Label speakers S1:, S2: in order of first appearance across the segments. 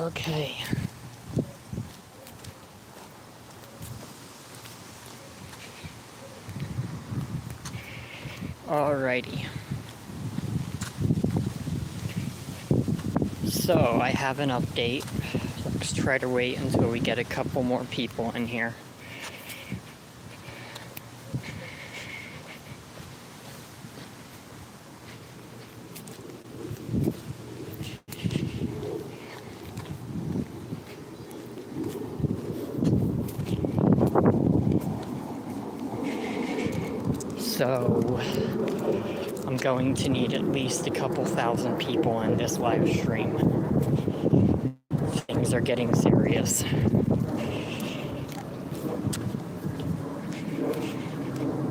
S1: Okay. Alrighty. So, I have an update. Let's try to wait until we get a couple more people in here. So, I'm going to need at least a couple thousand people in this live stream. Things are getting serious.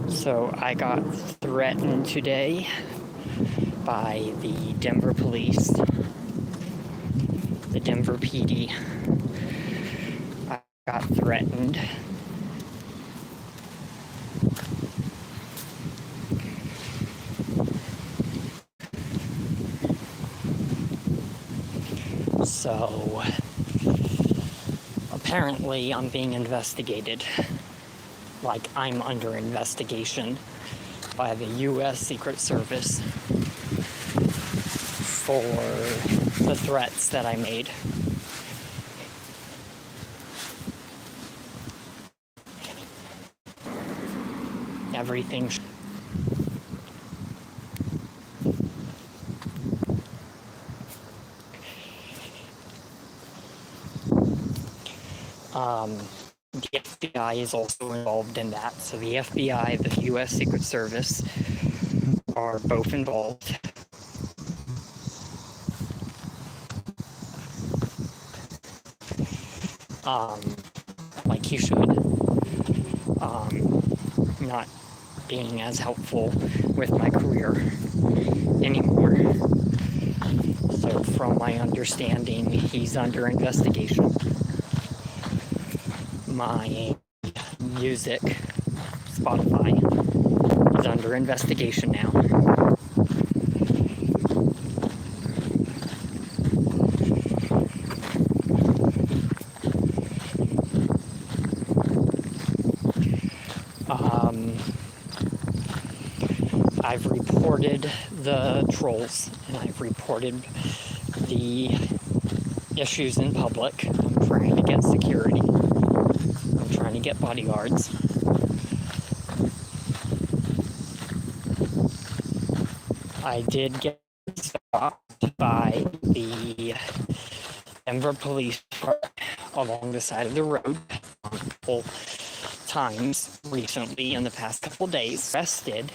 S1: So, I got threatened today by the Denver police, the Denver PD. I got threatened. So, apparently I'm being investigated. Like I'm under investigation by the U.S. Secret Service for the threats that I made. Everything. The FBI is also involved in that. So the FBI, the U.S. Secret Service, are both involved. Like he should. Not being as helpful with my career anymore. So from my understanding, he's under investigation. My music, Spotify, is under investigation now. I've reported the trolls, and I've reported the issues in public. I'm trying to get security. I'm trying to get bodyguards. I did get stopped by the Denver police along the side of the road multiple times recently in the past couple days. Arrested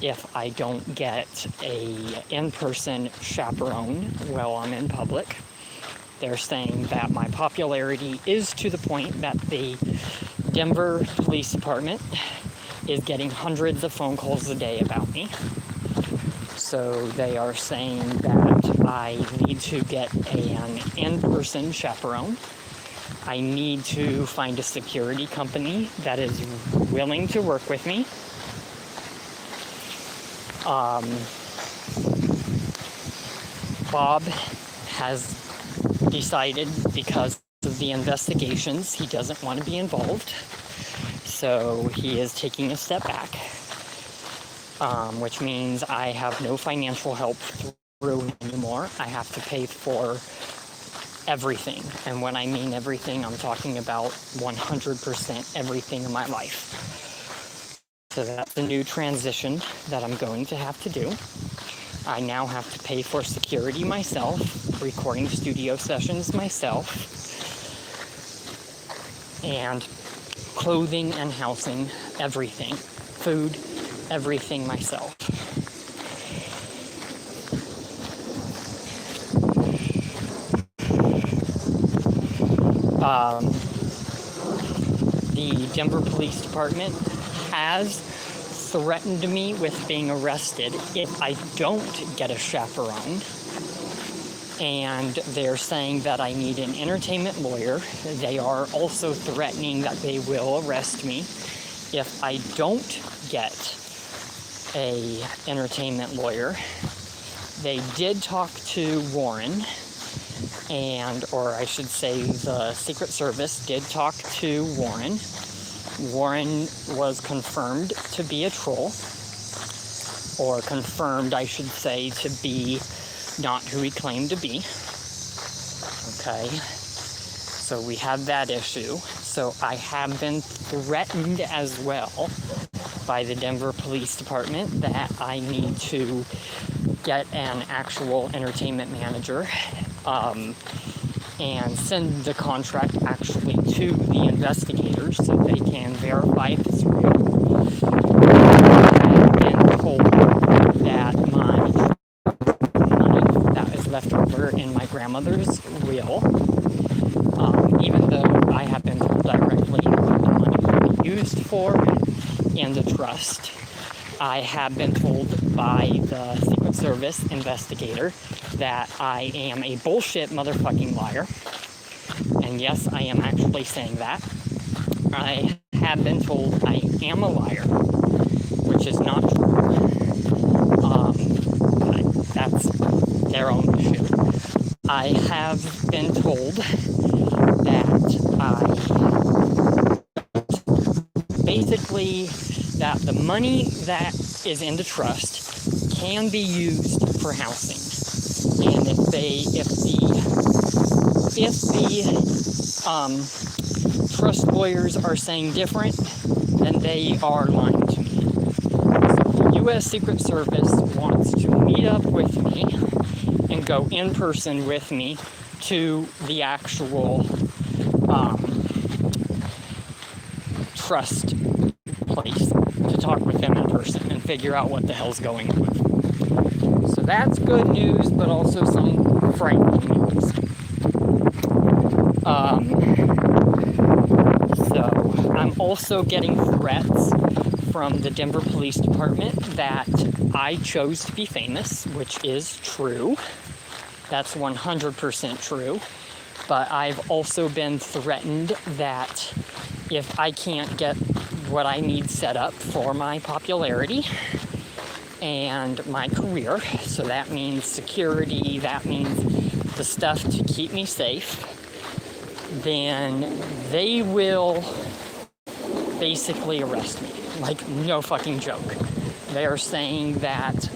S1: if I don't get a in-person chaperone while I'm in public. They're saying that my popularity is to the point that the Denver Police Department is getting hundreds of phone calls a day about me. So they are saying that I need to get an in-person chaperone. I need to find a security company that is willing to work with me. Bob has decided, because of the investigations, he doesn't want to be involved. So he is taking a step back, which means I have no financial help through him anymore. I have to pay for everything. And when I mean everything, I'm talking about 100% everything in my life. So that's the new transition that I'm going to have to do. I now have to pay for security myself, recording studio sessions myself, and clothing and housing, everything, food, everything myself. The Denver Police Department has threatened me with being arrested if I don't get a chaperone. And they're saying that I need an entertainment lawyer. They are also threatening that they will arrest me if I don't get a entertainment lawyer. They did talk to Warren, or I should say the Secret Service did talk to Warren. Warren was confirmed to be a troll, or confirmed, I should say, to be not who he claimed to be. Okay, so we have that issue. So I have been threatened as well by the Denver Police Department that I need to get an actual entertainment manager and send the contract actually to the investigators so they can verify if it's real. I've been told that my money that is left over in my grandmother's will, even though I have been told directly what the money will be used for in the trust, I have been told by the Secret Service investigator that I am a bullshit motherfucking liar. And yes, I am actually saying that. I have been told I am a liar, which is not true. But that's their own issue. I have been told that basically that the money that is in the trust can be used for housing. And if the trust lawyers are saying different, then they are lying to me. So the U.S. Secret Service wants to meet up with me and go in person with me to the actual trust place to talk with them in person and figure out what the hell's going on. So that's good news, but also some frightening news. So I'm also getting threats from the Denver Police Department that I chose to be famous, which is true. That's 100% true. But I've also been threatened that if I can't get what I need set up for my popularity and my career, so that means security, that means the stuff to keep me safe, then they will basically arrest me. Like, no fucking joke. They are saying that,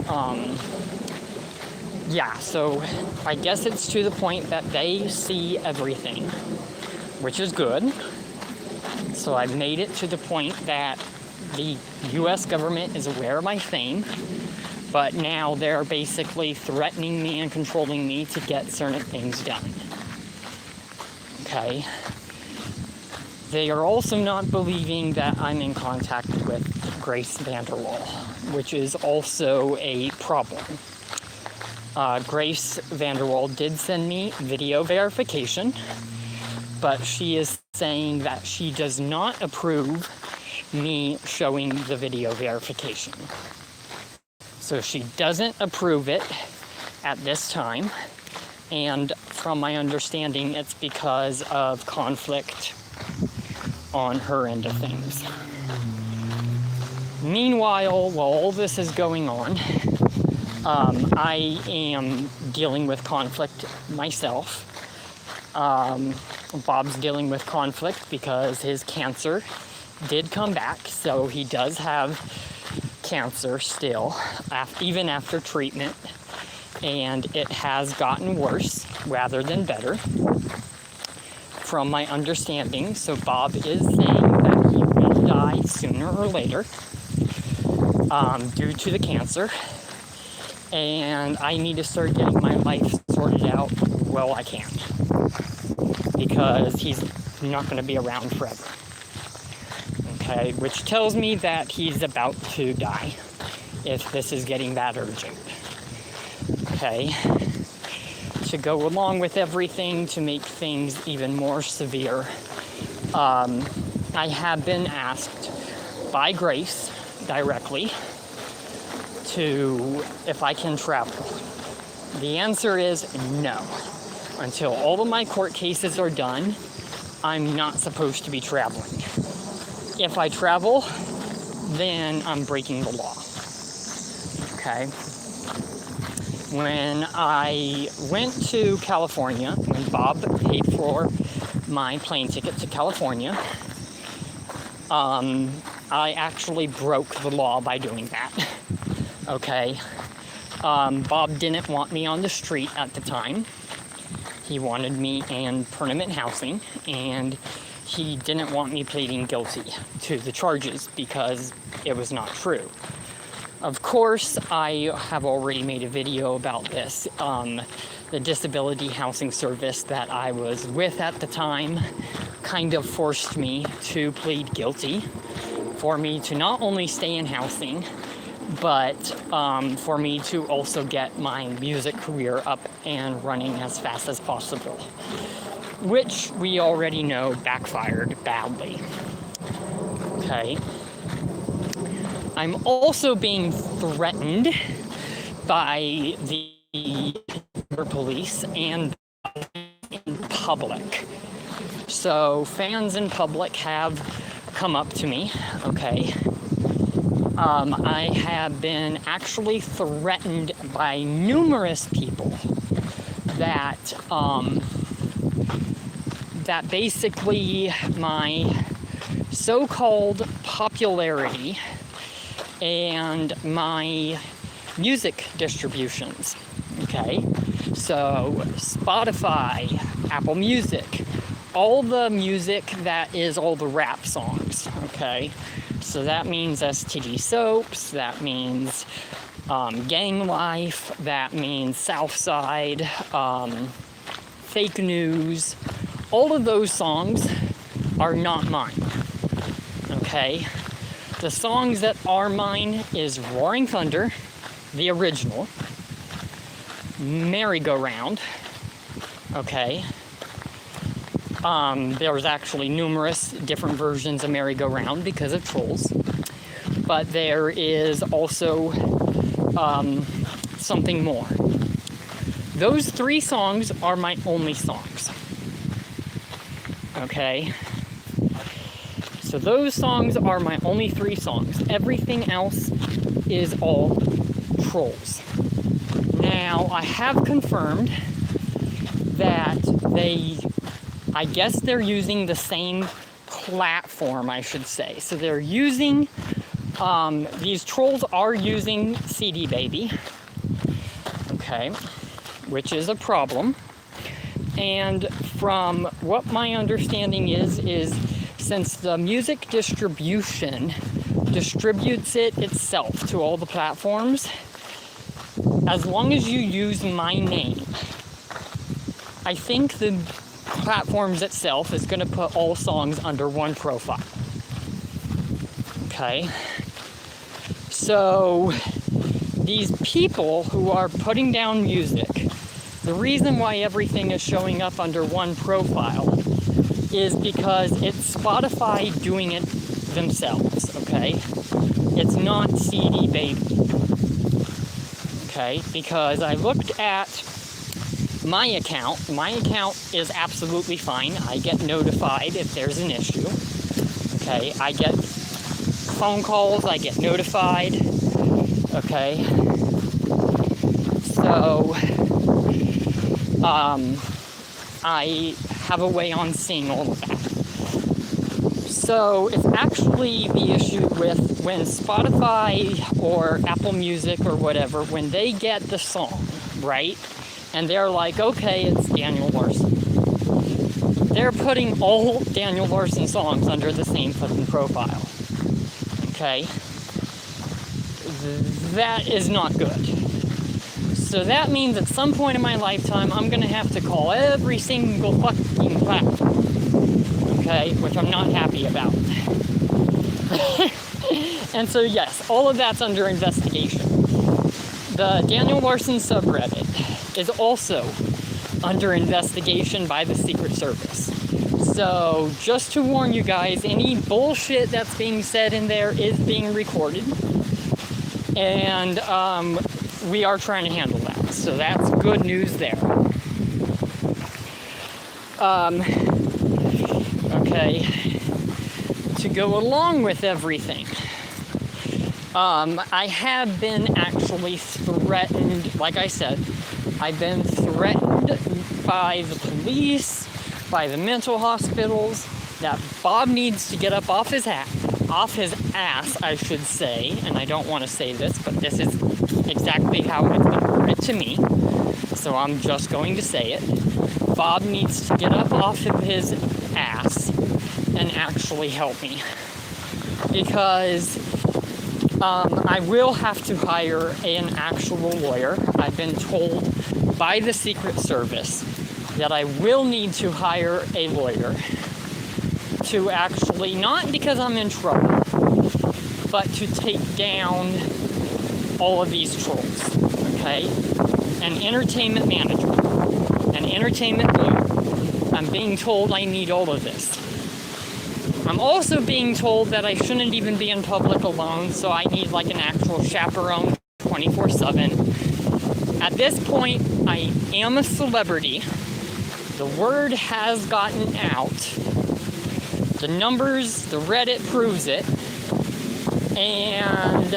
S1: so I guess it's to the point that they see everything, which is good. So I've made it to the point that the U.S. government is aware of my fame, but now they're basically threatening me and controlling me to get certain things done. Okay? They are also not believing that I'm in contact with Grace Vanderwall, which is also a problem. Grace Vanderwall did send me video verification, but she is saying that she does not approve me showing the video verification. So she doesn't approve it at this time, and from my understanding, it's because of conflict on her end of things. Meanwhile, while all this is going on, I am dealing with conflict myself. Bob's dealing with conflict because his cancer did come back, so he does have cancer still, even after treatment, and it has gotten worse rather than better, from my understanding. So Bob is saying that he will die sooner or later due to the cancer, and I need to start getting my life sorted out while I can, because he's not going to be around forever. Okay, which tells me that he's about to die if this is getting that urgent. Okay, to go along with everything, to make things even more severe, I have been asked by Grace directly if I can travel. The answer is no. Until all of my court cases are done, I'm not supposed to be traveling. If I travel, then I'm breaking the law. Okay? when I went to California, when Bob paid for my plane ticket to California, I actually broke the law by doing that. Okay. Bob didn't want me on the street at the time. He wanted me in permanent housing, and he didn't want me pleading guilty to the charges because it was not true. Of course, I have already made a video about this. The disability housing service that I was with at the time kind of forced me to plead guilty for me to not only stay in housing, but for me to also get my music career up and running as fast as possible, which we already know backfired badly. Okay. I'm also being threatened by the police and in public. So fans in public have come up to me, okay. I have been actually threatened by numerous people that that basically my so-called popularity and my music distributions, okay? So Spotify, Apple Music, all the music that is all the rap songs, okay? So that means STD Soaps, that means Gang Life, that means Southside, Fake News. All of those songs are not mine, okay? The songs that are mine is Roaring Thunder, the original, Merry-Go-Round, okay? There's actually numerous different versions of Merry-Go-Round because of trolls. But there is also something more. Those 3 songs are my only songs. Okay? So those songs are my only 3 songs. Everything else is all trolls. Now, I have confirmed that I guess they're using the same platform, I should say. So they're using, these trolls are using CD Baby, okay, which is a problem. And from what my understanding is since the music distribution distributes it itself to all the platforms, as long as you use my name, I think the platforms itself is going to put all songs under one profile. Okay? So these people who are putting down music, the reason why everything is showing up under one profile is because it's Spotify doing it themselves, okay? It's not CD Baby. Okay? Because I looked at my account is absolutely fine. I get notified if there's an issue. Okay, I get phone calls, I get notified. Okay. So I have a way on seeing all of that. So it's actually the issue with when Spotify or Apple Music or whatever, when they get the song, right? And they're like, okay, it's Daniel Larson. They're putting all Daniel Larson songs under the same fucking profile. Okay? That is not good. So that means at some point in my lifetime, I'm going to have to call every single fucking platform. Okay? Which I'm not happy about. And so yes, all of that's under investigation. The Daniel Larson subreddit is also under investigation by the Secret Service. So just to warn you guys, any bullshit that's being said in there is being recorded. And we are trying to handle that. So that's good news there. Okay. To go along with everything, I have been actually threatened threatened, like I said, I've been threatened by the police, by the mental hospitals, that Bob needs to get up off his ass, I should say, and I don't want to say this, but this is exactly how it's been worded to me, so I'm just going to say it. Bob needs to get up off of his ass and actually help me, because I will have to hire an actual lawyer. I've been told by the Secret Service that I will need to hire a lawyer to actually, not because I'm in trouble, but to take down all of these trolls, okay? An entertainment manager, an entertainment lawyer. I'm being told I need all of this. I'm also being told that I shouldn't even be in public alone, so I need like an actual chaperone 24/7. At this point, I am a celebrity. The word has gotten out. The numbers, the Reddit proves it. And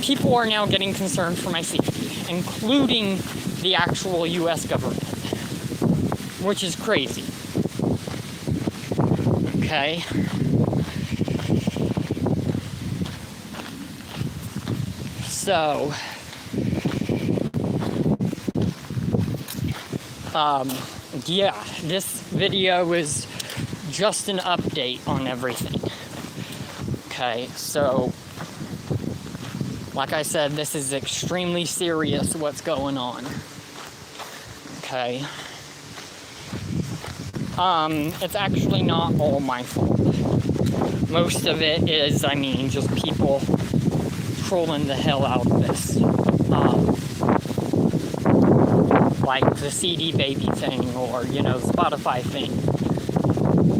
S1: people are now getting concerned for my safety, including the actual US government, which is crazy. Okay. So, yeah, this video is just an update on everything. Okay, so, like I said, this is extremely serious what's going on. Okay. It's actually not all my fault. Most of it is, I mean, just people trolling the hell out of this. Like the CD Baby thing, or, you know, Spotify thing.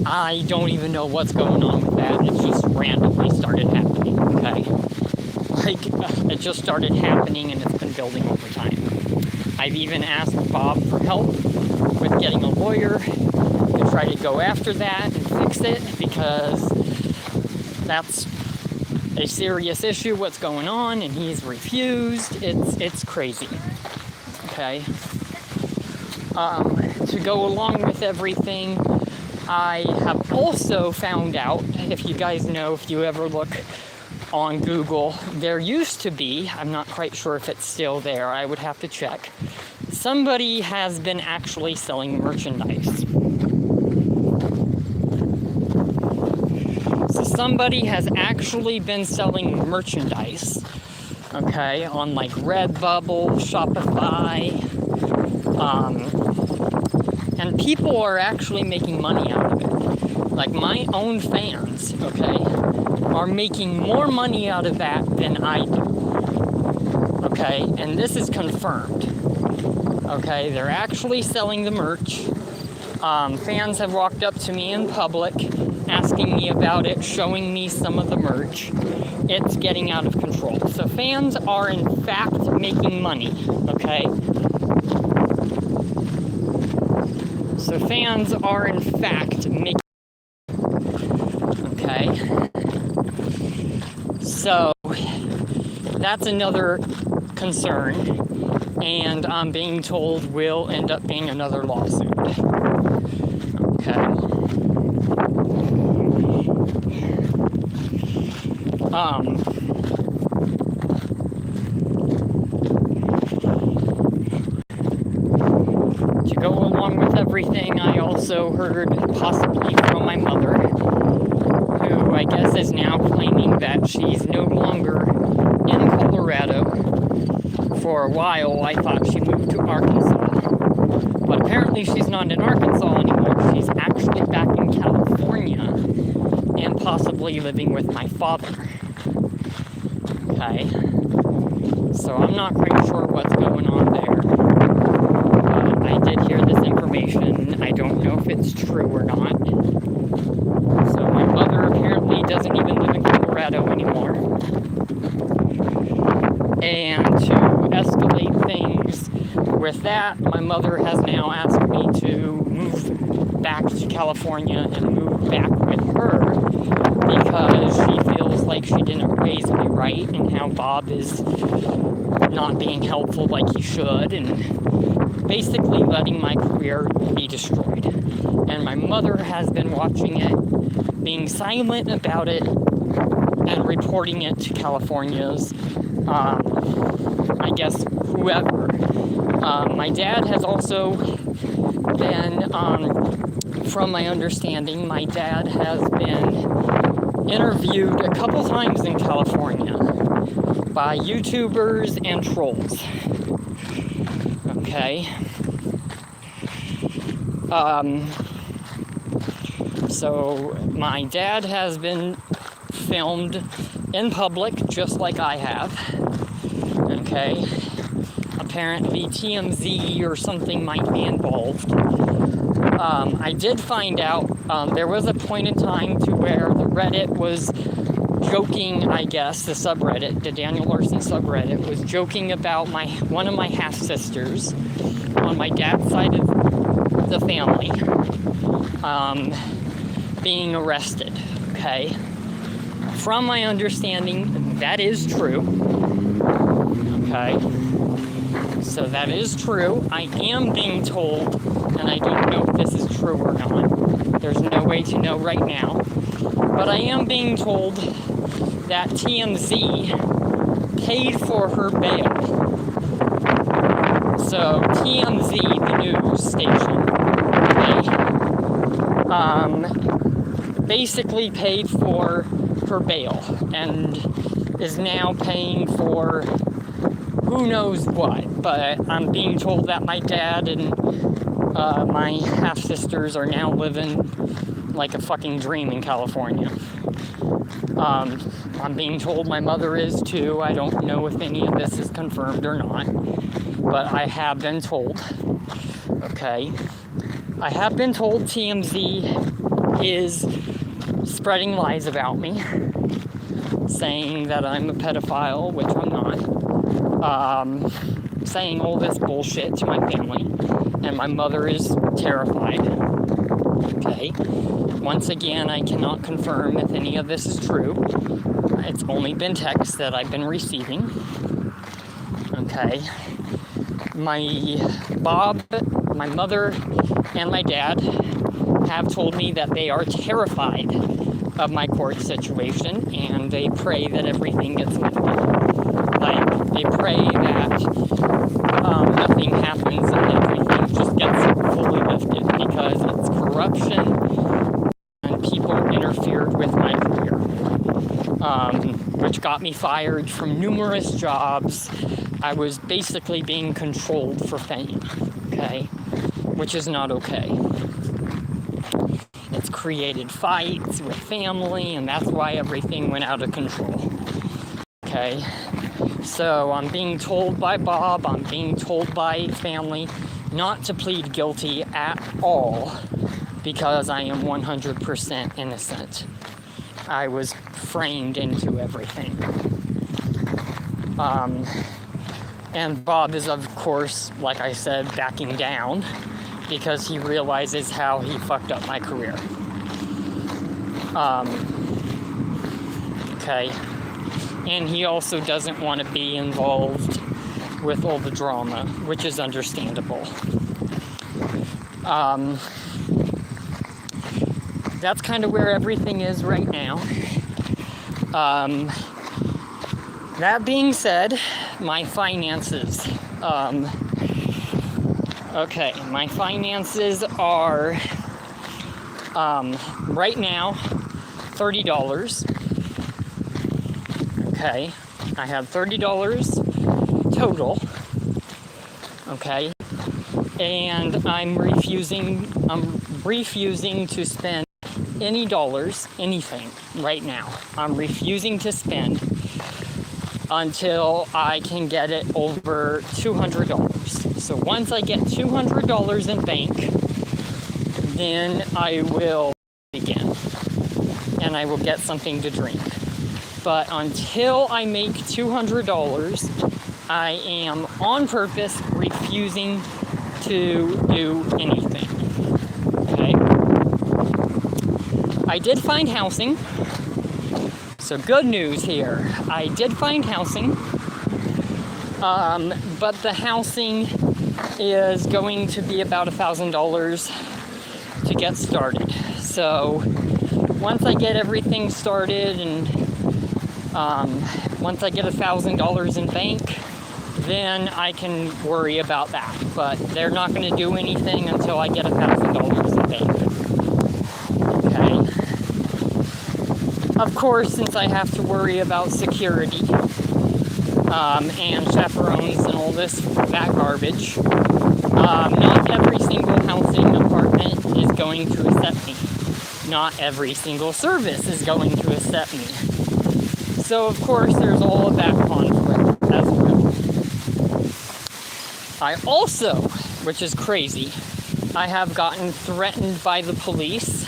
S1: I don't even know what's going on with that. It just randomly started happening, okay? Like, it just started happening and it's been building over time. I've even asked Bob for help with getting a lawyer to try to go after that and fix it, because that's a serious issue, what's going on, and he's refused. It's crazy. Okay. To go along with everything, I have also found out, if you guys know, if you ever look on Google, there used to be, I'm not quite sure if it's still there, I would have to check, somebody has been actually selling merchandise. So somebody has actually been selling merchandise, okay, on like Redbubble, Shopify, and people are actually making money out of it. Like my own fans, okay, are making more money out of that than I do. Okay, and this is confirmed. Okay, they're actually selling the merch. Fans have walked up to me in public, asking me about it, showing me some of the merch. It's getting out of control. So fans are in fact making money, okay? So fans are in fact making, okay? So that's another concern, and I'm being told will end up being another lawsuit. Okay. To go along with everything, I also heard possibly from my mother, who I guess is now claiming that she's no longer in Colorado. For a while, I thought she moved to Arkansas. But apparently she's not in Arkansas anymore. She's actually back in California and possibly living with my father. Okay. So I'm not quite sure what's going on there. I did hear this information. I don't know if it's true or not. So my mother apparently doesn't even live in Colorado anymore. And to escalate things with that, my mother has now asked me to move back to California and move back with her because she feels like she didn't raise me right, and how Bob is not being helpful like he should, and basically letting my career be destroyed. And my mother has been watching it, being silent about it, and reporting it to California's, I guess, whoever. My dad has also been, from my understanding, my dad has been interviewed a couple times in California by YouTubers and trolls. Okay. So my dad has been filmed in public just like I have. Okay. Apparently TMZ or something might be involved. I did find out there was a point in time to where the Reddit was joking, I guess, the subreddit, the Daniel Larson subreddit, was joking about one of my half-sisters on my dad's side of the family being arrested, okay? From my understanding, that is true, okay? So that is true. I am being told, and I don't know if this is true or not. There's no way to know right now. But I am being told that TMZ paid for her bail. So TMZ, the news station, basically paid for her bail and is now paying for who knows what. But I'm being told that my dad and my half-sisters are now living like a fucking dream in California. I'm being told my mother is too. I don't know if any of this is confirmed or not, but I have been told. Okay. I have been told TMZ is spreading lies about me, saying that I'm a pedophile, which I'm not. Saying all this bullshit to my family, and my mother is terrified. Okay. Once again, I cannot confirm if any of this is true. It's only been texts that I've been receiving. Okay. My mother, and my dad have told me that they are terrified of my court situation, and they pray that everything gets lifted. Like, they pray that nothing happens and everything just gets fully lifted, because it's corruption and people interfered with my career, which got me fired from numerous jobs. I was basically being controlled for fame, okay, which is not okay. It's created fights with family, and that's why everything went out of control, okay? So I'm being told by Bob, I'm being told by family not to plead guilty at all, because I am 100% innocent. I was framed into everything. And Bob is, of course, like I said, backing down because he realizes how he fucked up my career. Okay. And he also doesn't want to be involved with all the drama, which is understandable. That's kind of where everything is right now. That being said, my finances. Okay, my finances are right now $30. Okay, I have $30 total. Okay, and I'm refusing to spend any dollars, anything right now. I'm refusing to spend until I can get it over $200. So once I get $200 in bank, then I will begin, and I will get something to drink. But until I make $200, I am on purpose refusing to do anything. Okay? I did find housing. So good news here. I did find housing. But the housing is going to be about $1,000 to get started. So once I get everything started and once I get $1,000 in bank, then I can worry about that. But they're not going to do anything until I get $1,000 in bank. Okay. Of course, since I have to worry about security and chaperones and all that garbage, not every single housing apartment is going to accept me. Not every single service is going to accept me. So, of course, there's all of that conflict as well. I also, which is crazy, I have gotten threatened by the police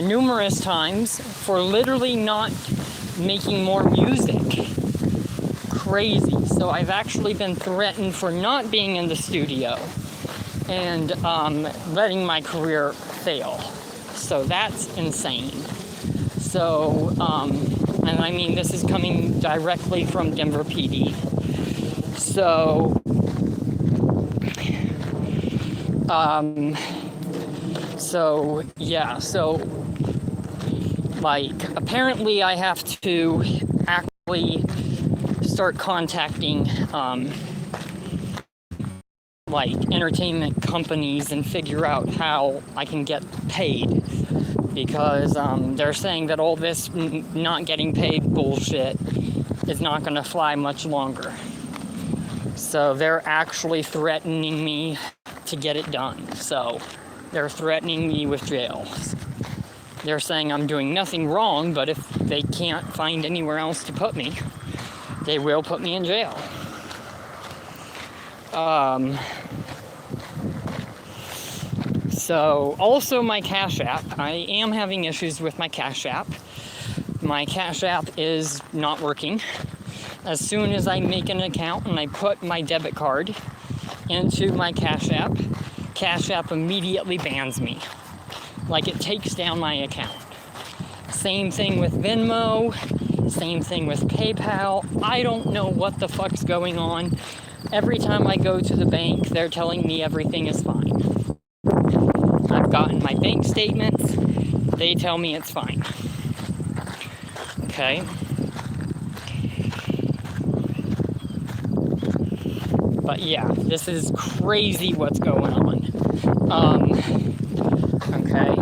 S1: numerous times for literally not making more music. Crazy. So I've actually been threatened for not being in the studio and letting my career fail. So that's insane. So, and I mean, this is coming directly from Denver PD. So, like, apparently I have to actually start contacting, like, entertainment companies and figure out how I can get paid. Because, they're saying that all this not getting paid bullshit is not going to fly much longer. So they're actually threatening me to get it done. So they're threatening me with jail. They're saying I'm doing nothing wrong, but if they can't find anywhere else to put me, they will put me in jail. So also my Cash App. I am having issues with my Cash App. My Cash App is not working. As soon as I make an account and I put my debit card into my Cash App immediately bans me. Like, it takes down my account. Same thing with Venmo, same thing with PayPal. I don't know what the fuck's going on. Every time I go to the bank, they're telling me everything is fine. I've gotten my bank statements, they tell me it's fine. Okay. But yeah, this is crazy what's going on. Okay.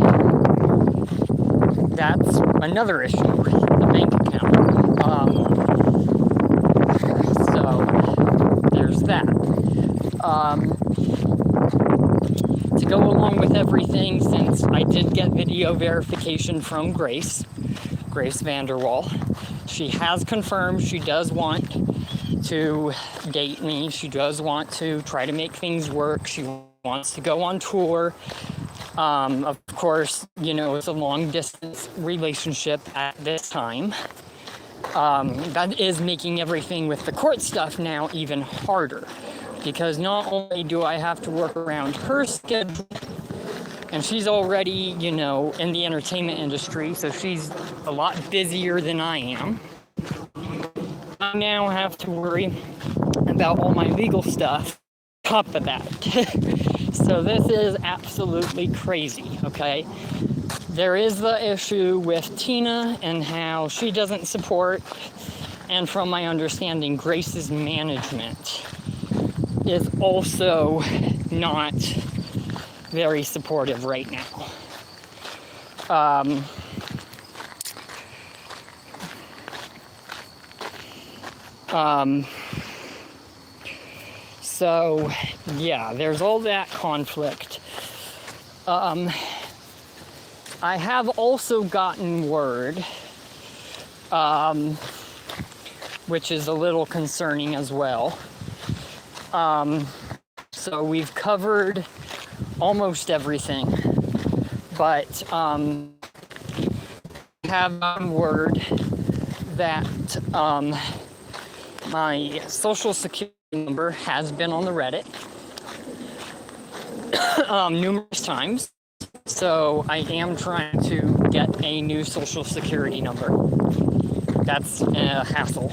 S1: That's another issue, the bank account. So there's that. To go along with everything, since I did get video verification from Grace Vanderwall, she has confirmed she does want to date me. She does want to try to make things work. She wants to go on tour. Of course, you know, it's a long distance relationship at this time. That is making everything with the court stuff now even harder, because not only do I have to work around her schedule, and she's already, you know, in the entertainment industry, so she's a lot busier than I am. I now have to worry about all my legal stuff on top of that. So this is absolutely crazy, okay? There is the issue with Tina and how she doesn't support, and from my understanding, Grace's management is also not very supportive right now. So, yeah, there's all that conflict. I have also gotten word, which is a little concerning as well. So we've covered almost everything, but have gotten word that my social security number has been on the Reddit numerous times. So I am trying to get a new social security number. That's a hassle.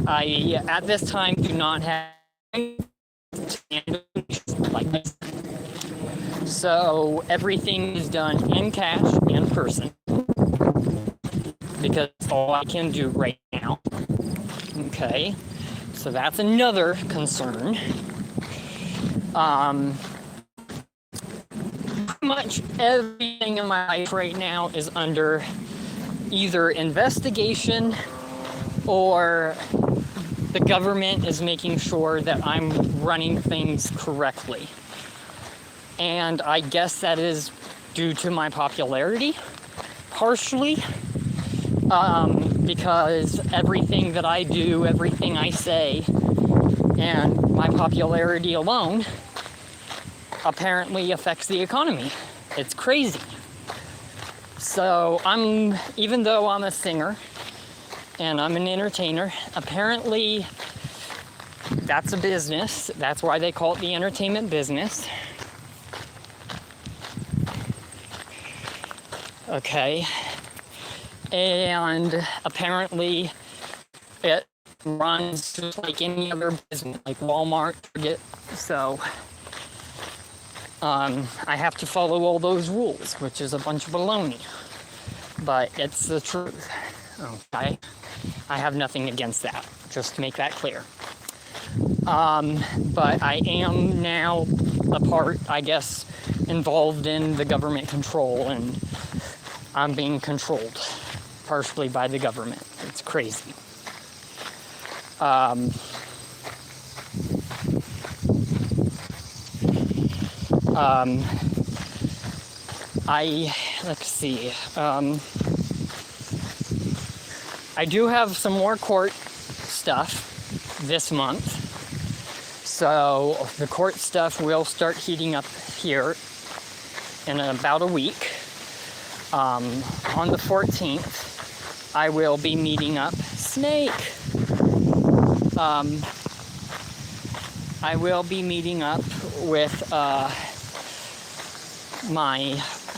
S1: I, at this time, do not have like this. So everything is done in cash, in person, because that's all I can do right now. Okay, so that's another concern. Pretty much everything in my life right now is under either investigation or the government is making sure that I'm running things correctly. And I guess that is due to my popularity, partially, because everything that I do, everything I say, and my popularity alone apparently affects the economy. It's crazy. So even though I'm a singer and I'm an entertainer, apparently that's a business. That's why they call it the entertainment business. Okay. And apparently it runs just like any other business, like Walmart, Target. So I have to follow all those rules, which is a bunch of baloney. But it's the truth. Okay? I have nothing against that, just to make that clear. But I am now a part, I guess, involved in the government control, and I'm being controlled partially by the government. It's crazy. Let's see. I do have some more court stuff this month. So the court stuff will start heating up here in about a week. On the 14th, I will be meeting up. Snake! I will be meeting up with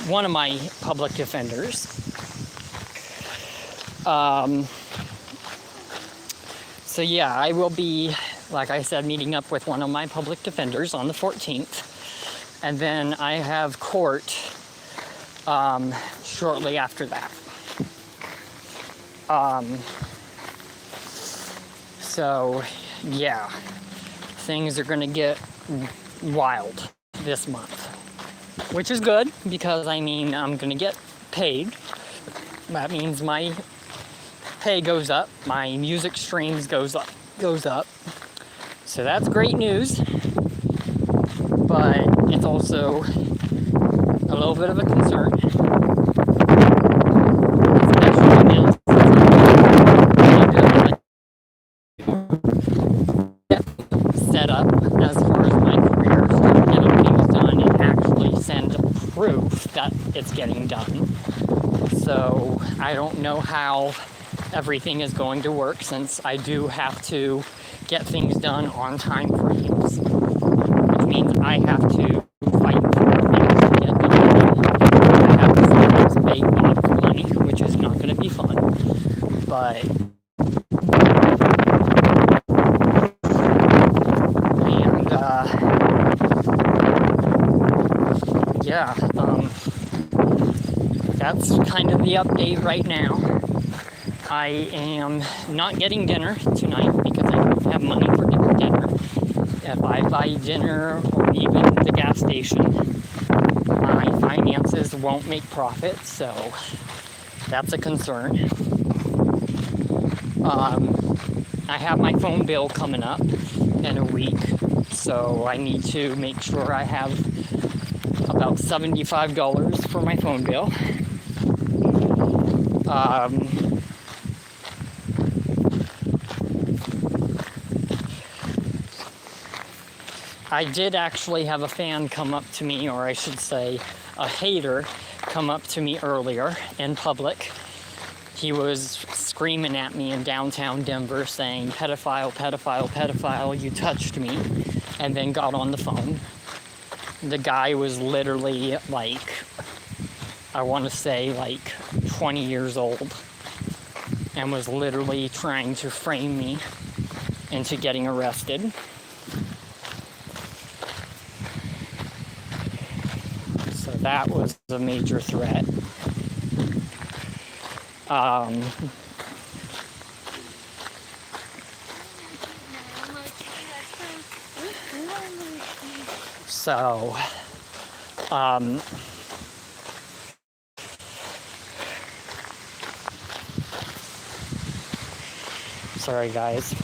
S1: one of my public defenders. So yeah, I will be, like I said, meeting up with one of my public defenders on the 14th. And then I have court shortly after that. So yeah, things are gonna get wild this month, which is good because I mean I'm gonna get paid. That means my pay goes up, my music streams goes up. So that's great news, but it's also a little bit of a concern. Especially now get set up as far as my career, start getting things done and actually send proof that it's getting done. So I don't know how everything is going to work, since I do have to get things done on time frames, which means I have to fight for things to get done. I have to sometimes pay off money, which is not going to be fun, but that's kind of the update right now. I am not getting dinner tonight because I don't have money for dinner. If I buy dinner or even the gas station, my finances won't make profit, so that's a concern. I have my phone bill coming up in a week, so I need to make sure I have about $75 for my phone bill. I did actually have a fan come up to me, or I should say a hater come up to me earlier in public. He was screaming at me in downtown Denver saying, "Pedophile, pedophile, pedophile, you touched me," and then got on the phone. The guy was literally like I want to say like 20 years old, and was literally trying to frame me into getting arrested. So that was a major threat. So, sorry guys.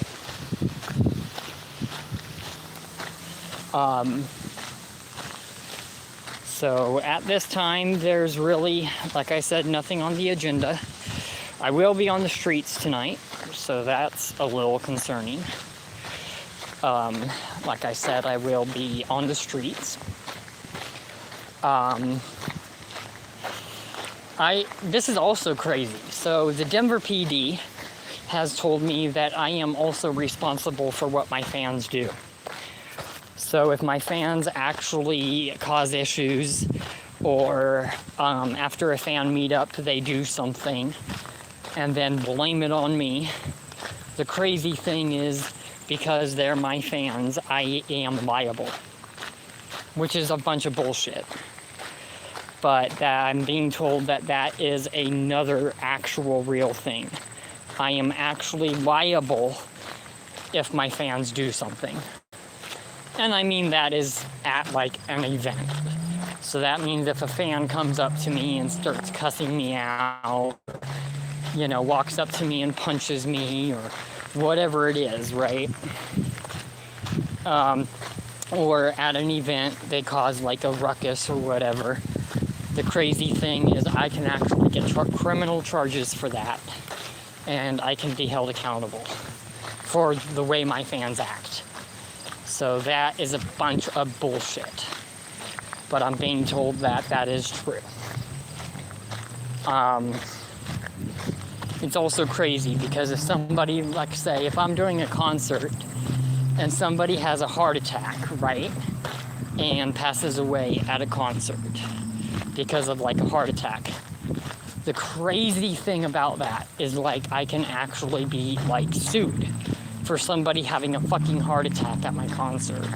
S1: So at this time, there's really, like I said, nothing on the agenda. I will be on the streets tonight, so that's a little concerning. Like I said, I will be on the streets. This is also crazy. So the Denver PD has told me that I am also responsible for what my fans do. So if my fans actually cause issues, or after a fan meetup they do something and then blame it on me, the crazy thing is, because they're my fans, I am liable, which is a bunch of bullshit. But I'm being told that that is another actual real thing. I am actually liable if my fans do something. And I mean that is at like an event. So that means if a fan comes up to me and starts cussing me out, you know, walks up to me and punches me or whatever it is, right? Or at an event they cause like a ruckus or whatever. The crazy thing is I can actually get criminal charges for that, and I can be held accountable for the way my fans act. So that is a bunch of bullshit. But I'm being told that that is true. It's also crazy because if somebody, like say, if I'm doing a concert and somebody has a heart attack, right, and passes away at a concert because of like a heart attack, the crazy thing about that is like I can actually be like sued for somebody having a fucking heart attack at my concert.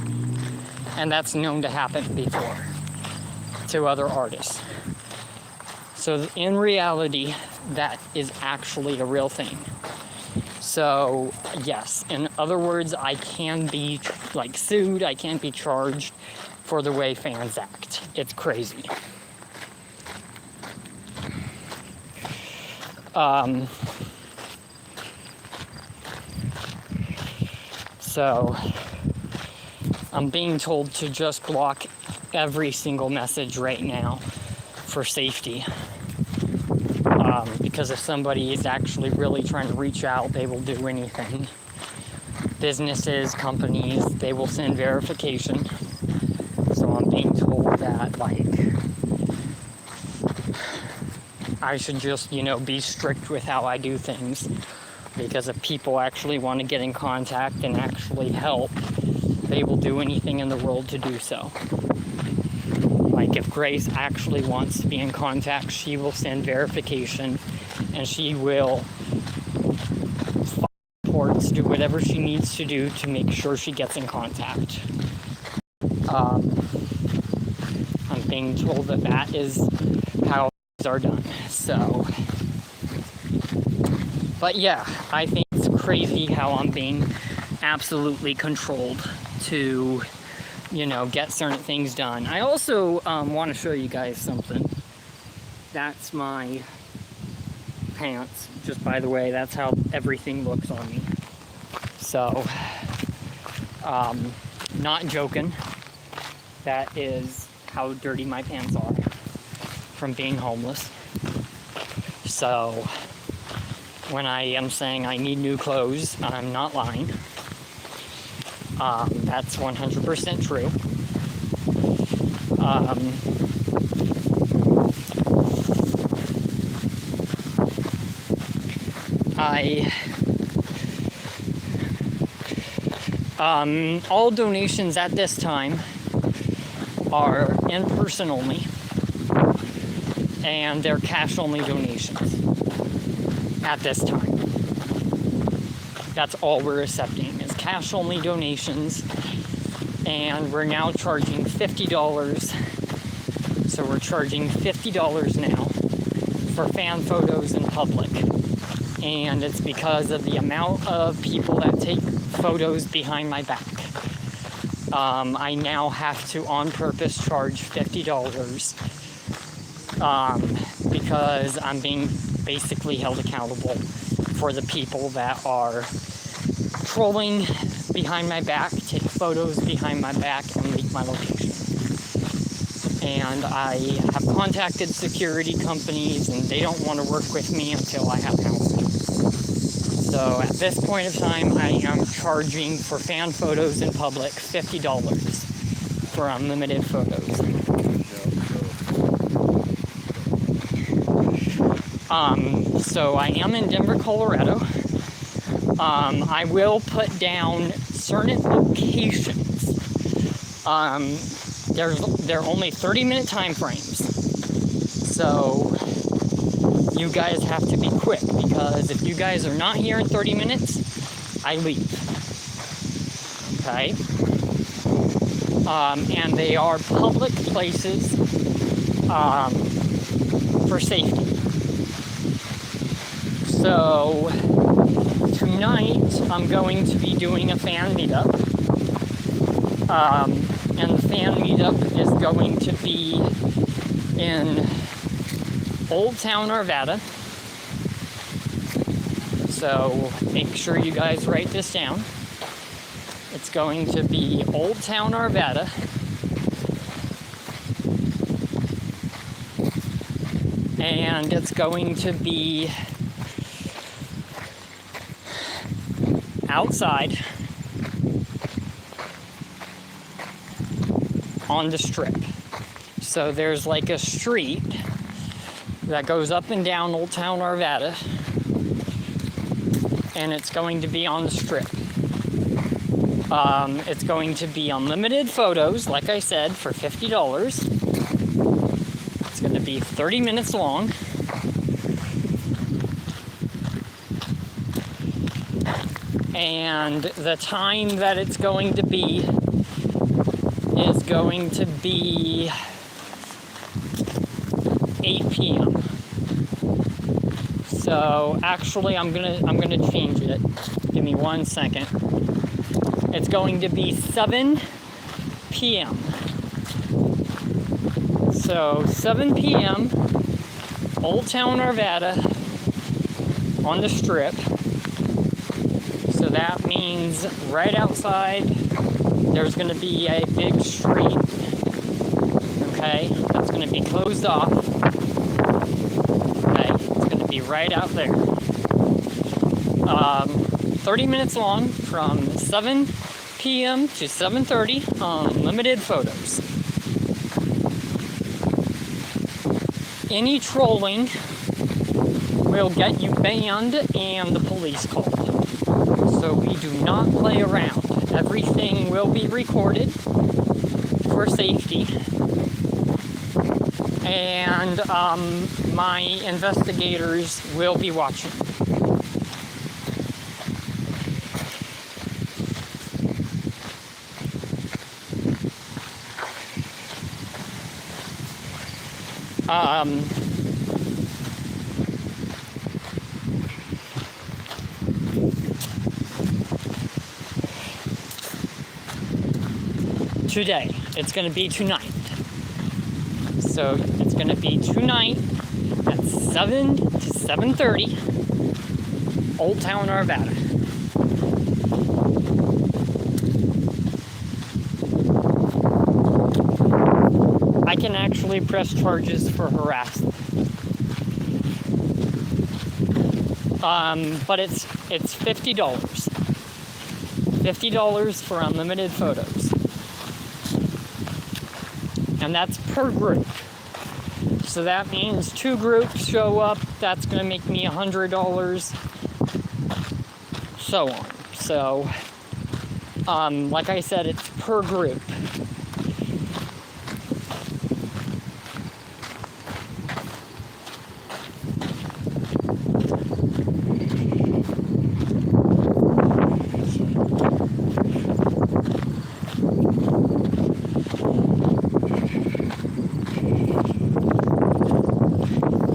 S1: And that's known to happen before to other artists. So in reality, that is actually a real thing. So yes, in other words, I can be like sued, I can't be charged for the way fans act. It's crazy. So I'm being told to just block every single message right now for safety. Because if somebody is actually really trying to reach out, they will do anything. Businesses, companies, they will send verification. So I'm being told that, like, I should just, you know, be strict with how I do things. Because if people actually want to get in contact and actually help, they will do anything in the world to do so. Like if Grace actually wants to be in contact, she will send verification and she will file reports, do whatever she needs to do to make sure she gets in contact. I'm being told that that is how things are done. So, but yeah, I think it's crazy how I'm being absolutely controlled to, you know, get certain things done. I also want to show you guys something. That's my pants. Just by the way, that's how everything looks on me. So, not joking. That is how dirty my pants are from being homeless. So, when I am saying I need new clothes, I'm not lying. That's 100% true. All donations at this time are in person only, and they're cash-only donations at this time. That's all we're accepting is cash-only donations, and we're now charging $50. So we're charging $50 now for fan photos in public, and it's because of the amount of people that take photos behind my back. I now have to on purpose charge $50 because I'm being basically held accountable for the people that are trolling behind my back, take photos behind my back, and leak my location. And I have contacted security companies, and they don't want to work with me until I have help. So at this point of time, I am charging for fan photos in public $50 for unlimited photos. So I am in Denver, Colorado. I will put down certain locations. They're only 30-minute time frames. So you guys have to be quick, because if you guys are not here in 30 minutes, I leave. Okay? And they are public places for safety. So tonight I'm going to be doing a fan meetup. And the fan meetup is going to be in Old Town, Arvada. So make sure you guys write this down. It's going to be Old Town, Arvada. And it's going to be outside on the strip. So there's like a street that goes up and down Old Town Arvada, and it's going to be on the strip. It's going to be unlimited photos, like I said, for $50. It's going to be 30 minutes long. And the time that it's going to be is going to be 8 p.m. So actually I'm gonna change it. Give me 1 second. It's going to be 7 p.m. So 7 p.m. Old Town Arvada on the strip. So that means right outside there's going to be a big street, okay, that's going to be closed off, okay, it's going to be right out there. 30 minutes long from 7 p.m. to 7:30, unlimited photos. Any trolling will get you banned and the police called. So we do not play around. Everything will be recorded for safety. And my investigators will be watching. Today. It's going to be tonight. So it's going to be tonight at 7 to 7:30, Old Town Arvada. I can actually press charges for harassment. But it's $50. $50 for unlimited photos. And that's per group. So that means 2 groups show up, that's going to make me $100, so on. So, like I said, it's per group.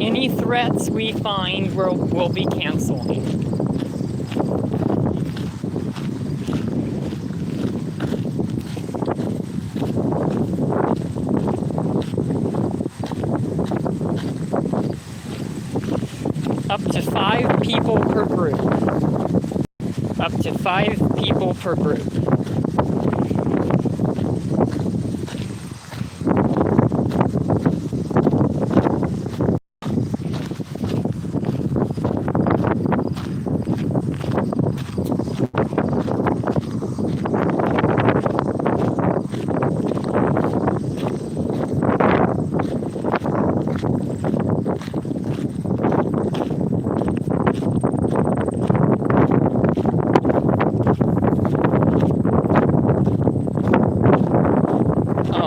S1: any threats we find we'll be canceling. Up to 5 people per group. Up to 5 people per group.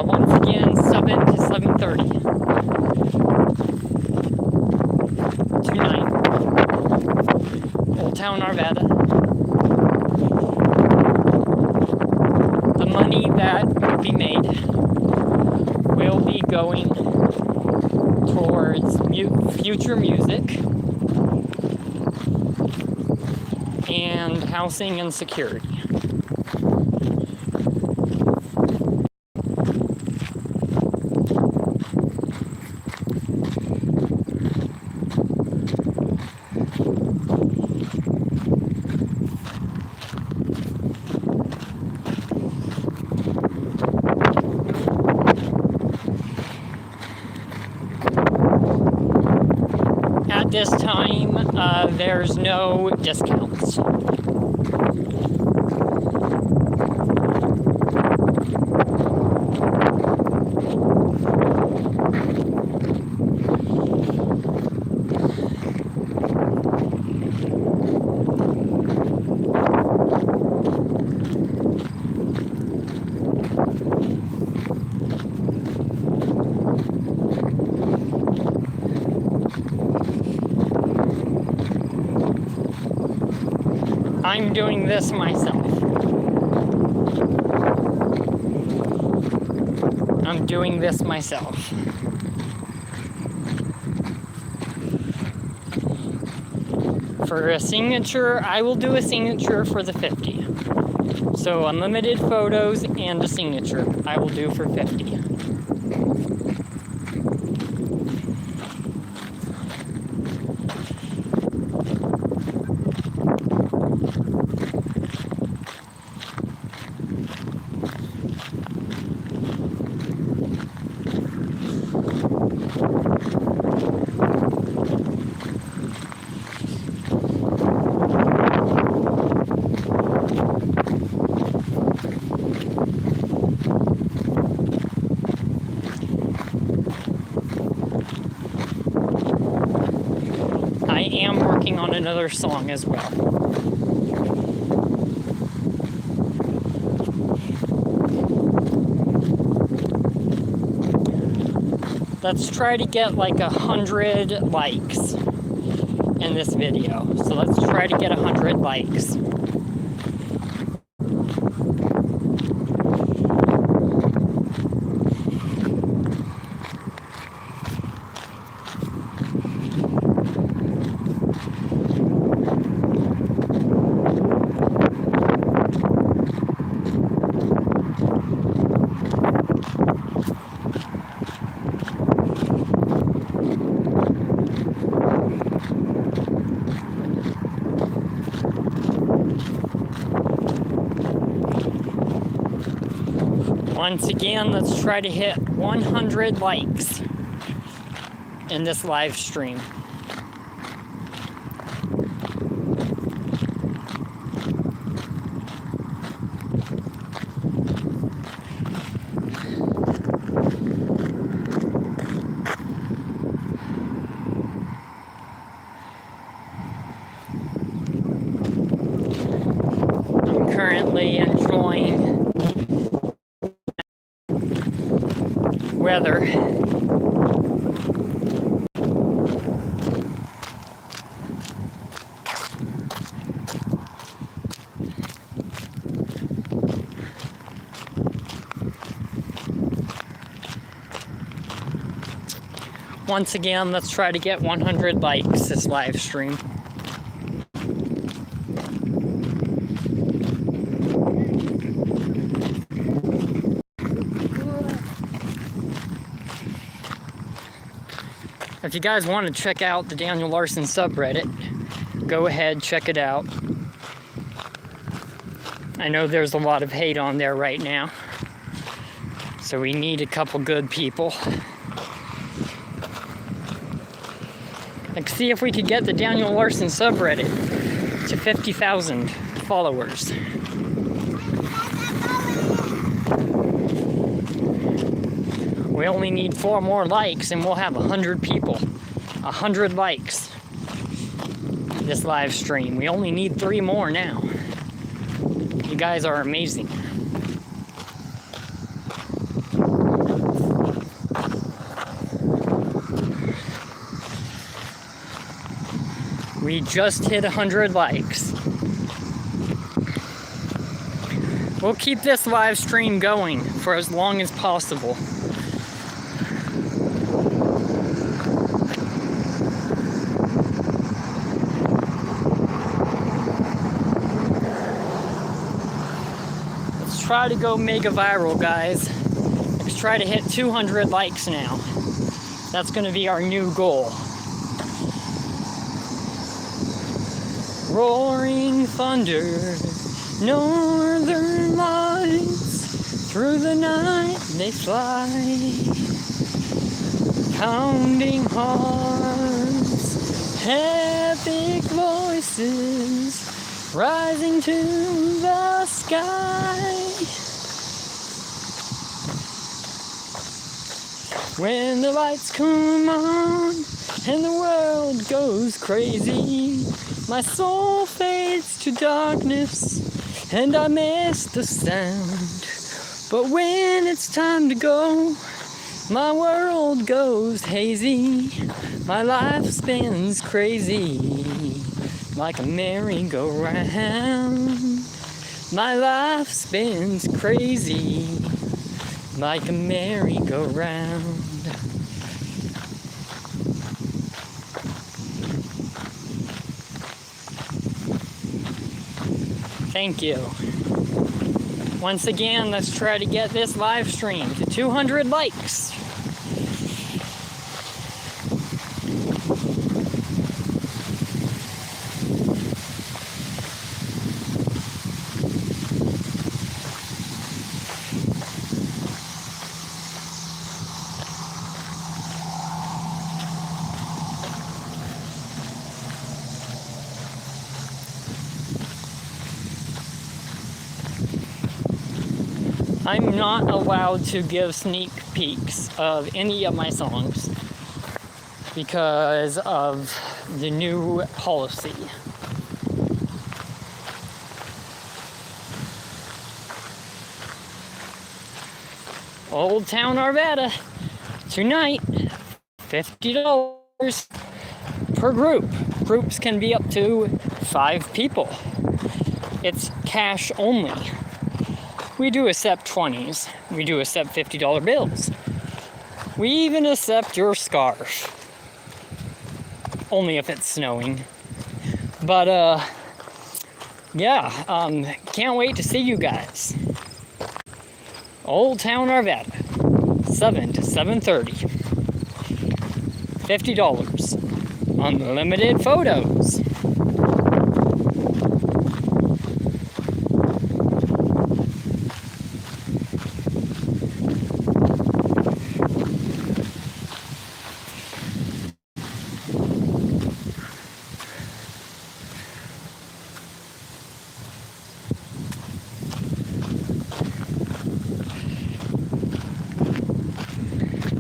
S1: Once again, 7 to 7:30. Tonight. Old Town Arvada. The money that will be made will be going towards future music and housing and security. At this time, there's no discounts. I'm doing this myself. I'm doing this myself. For a signature, I will do a signature for the 50. So unlimited photos and a signature, I will do for 50. I am working on another song as well. Let's try to get like 100 likes in this video. So let's try to get 100 likes. Once again, let's try to hit 100 likes in this live stream. I'm currently enjoying weather. Once again, let's try to get 100 likes this live stream. If you guys want to check out the Daniel Larson subreddit, go ahead, check it out. I know there's a lot of hate on there right now, so we need a couple good people. Like, see if we could get the Daniel Larson subreddit to 50,000 followers. We only need 4 more likes and we'll have 100 people. 100 likes. This live stream. We only need 3 more now. You guys are amazing. We just hit 100 likes. We'll keep this live stream going for as long as possible. Let's try to go mega viral, guys. Let's try to hit 200 likes now. That's going to be our new goal. Roaring thunder, northern lights, through the night they fly, pounding hearts, epic voices, rising to the sky. When the lights come on and the world goes crazy, my soul fades to darkness and I miss the sound. But when it's time to go, my world goes hazy. My life spins crazy like a merry-go-round. My life spins crazy like a merry-go-round. Thank you. Once again, let's try to get this live stream to 200 likes. I'm not allowed to give sneak peeks of any of my songs because of the new policy. Old Town Arvada, tonight, $50 per group. Groups can be up to 5 people. It's cash only. We do accept 20s. We do accept $50 bills. We even accept your scarf. Only if it's snowing. But, yeah, can't wait to see you guys. Old Town Arvada, 7 to 7:30. $50. Unlimited photos.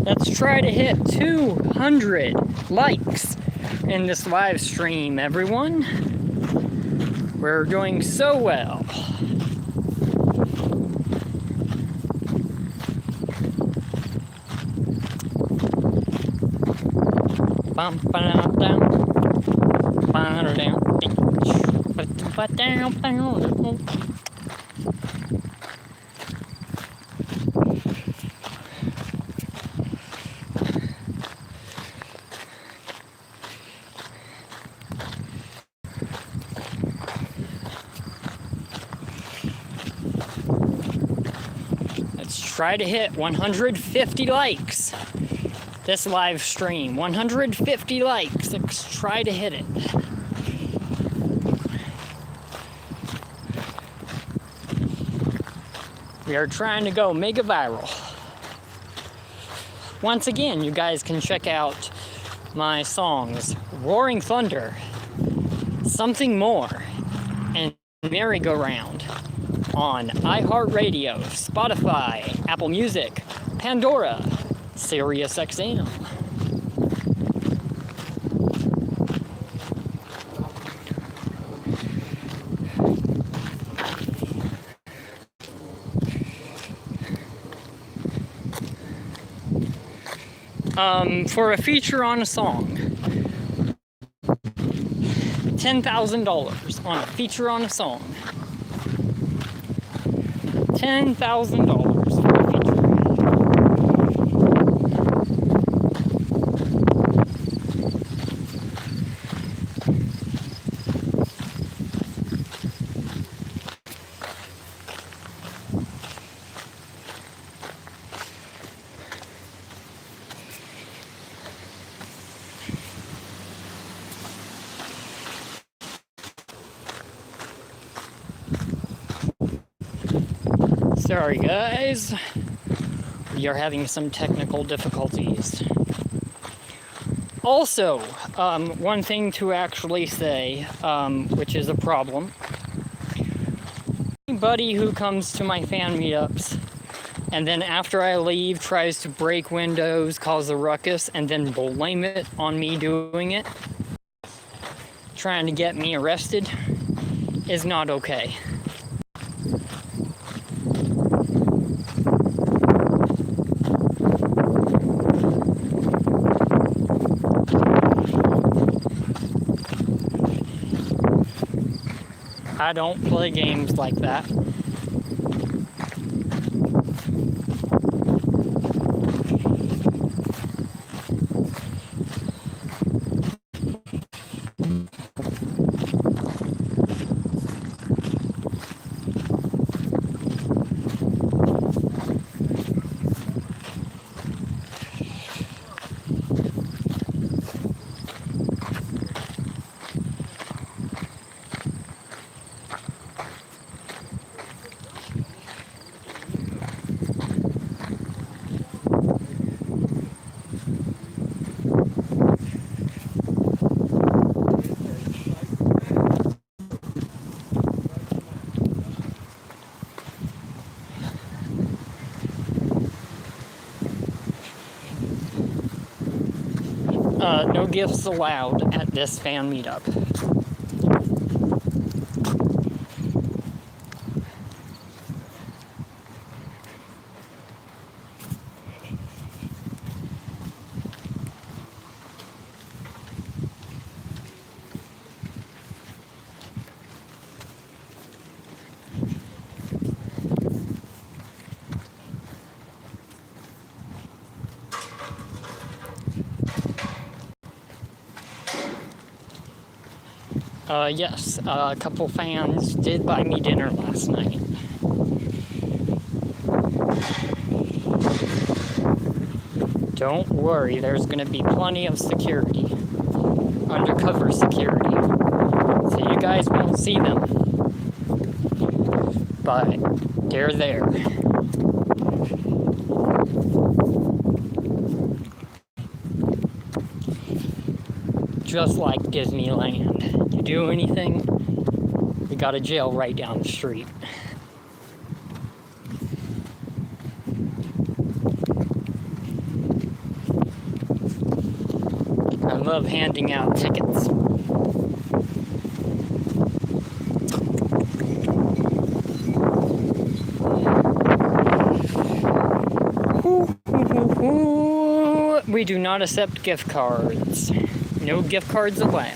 S1: Let's try to hit 200 likes in this live stream, everyone. We're doing so well. try to hit 150 likes. This live stream, 150 likes. Let's try to hit it. We are trying to go mega viral. Once again, you guys can check out my songs, Roaring Thunder, Something More, and Merry-Go-Round on iHeartRadio, Spotify, Apple Music, Pandora, SiriusXM. For a feature on a song, $10,000 on a feature on a song. $10,000 for a feature. Sorry guys, we are having some technical difficulties. Also, one thing to actually say, which is a problem. Anybody who comes to my fan meetups and then after I leave tries to break windows, cause a ruckus, and then blame it on me doing it, trying to get me arrested, is not okay. I don't play games like that. No gifts allowed at this fan meetup. Yes, a couple fans did buy me dinner last night. Don't worry, there's gonna be plenty of security. Undercover security. So you guys won't see them. But they're there. Just like Disneyland. You do anything, you got a jail right down the street. I love handing out tickets. We do not accept gift cards. No gift cards allowed.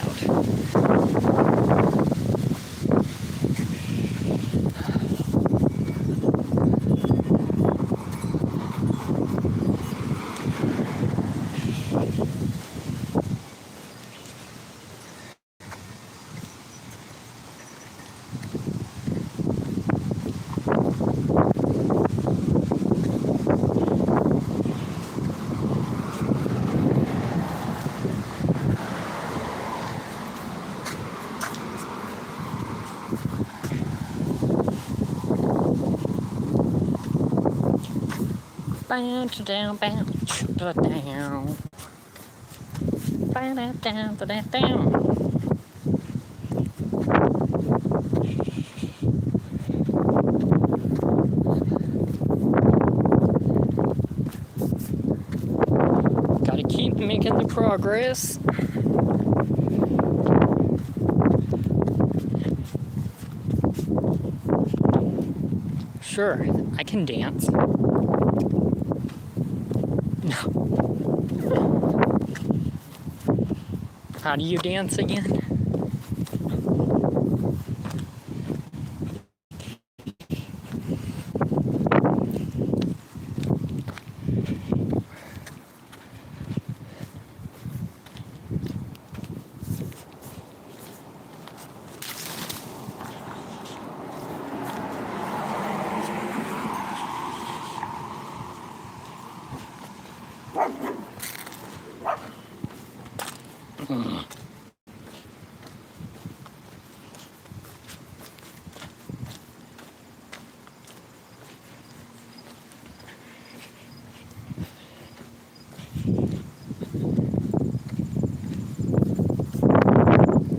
S1: Bounce down, bounce down. Bounce down, down. Gotta keep making the progress. Sure, I can dance. How do you dance again?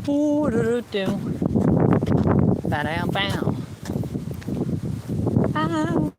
S1: Ooh-doo-doo-doo. Ba-dam-bam. Ow.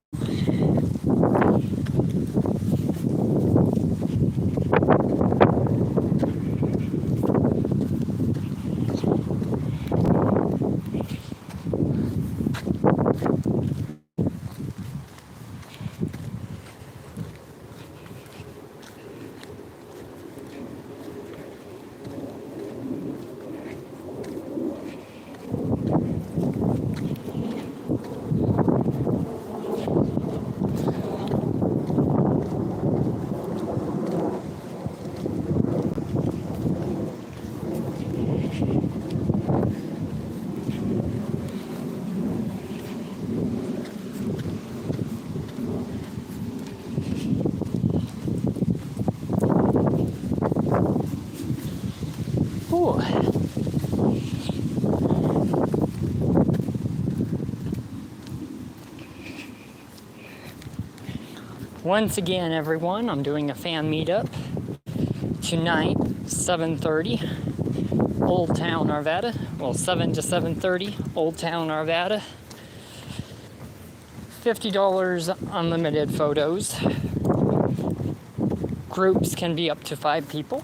S1: Ooh. Once again, everyone, I'm doing a fan meetup tonight, 7:30, Old Town, Arvada. Well, 7 to 7:30, Old Town, Arvada. $50 unlimited photos. Groups can be up to 5 people.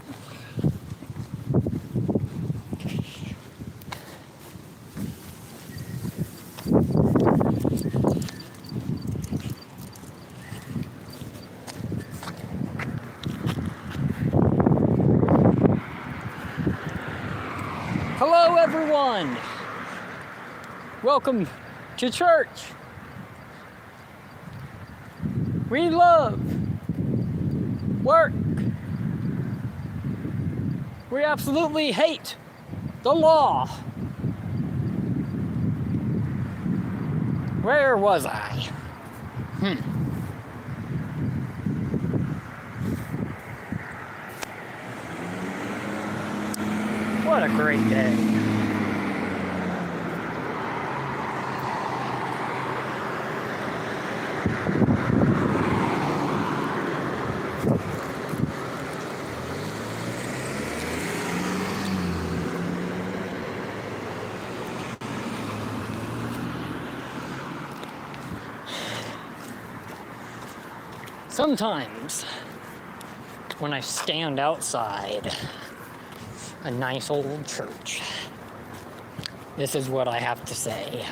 S1: Hello, everyone. Welcome to church. We love work. We absolutely hate the law. Where was I? What a great day. Sometimes, when I stand outside a nice old church, this is what I have to say.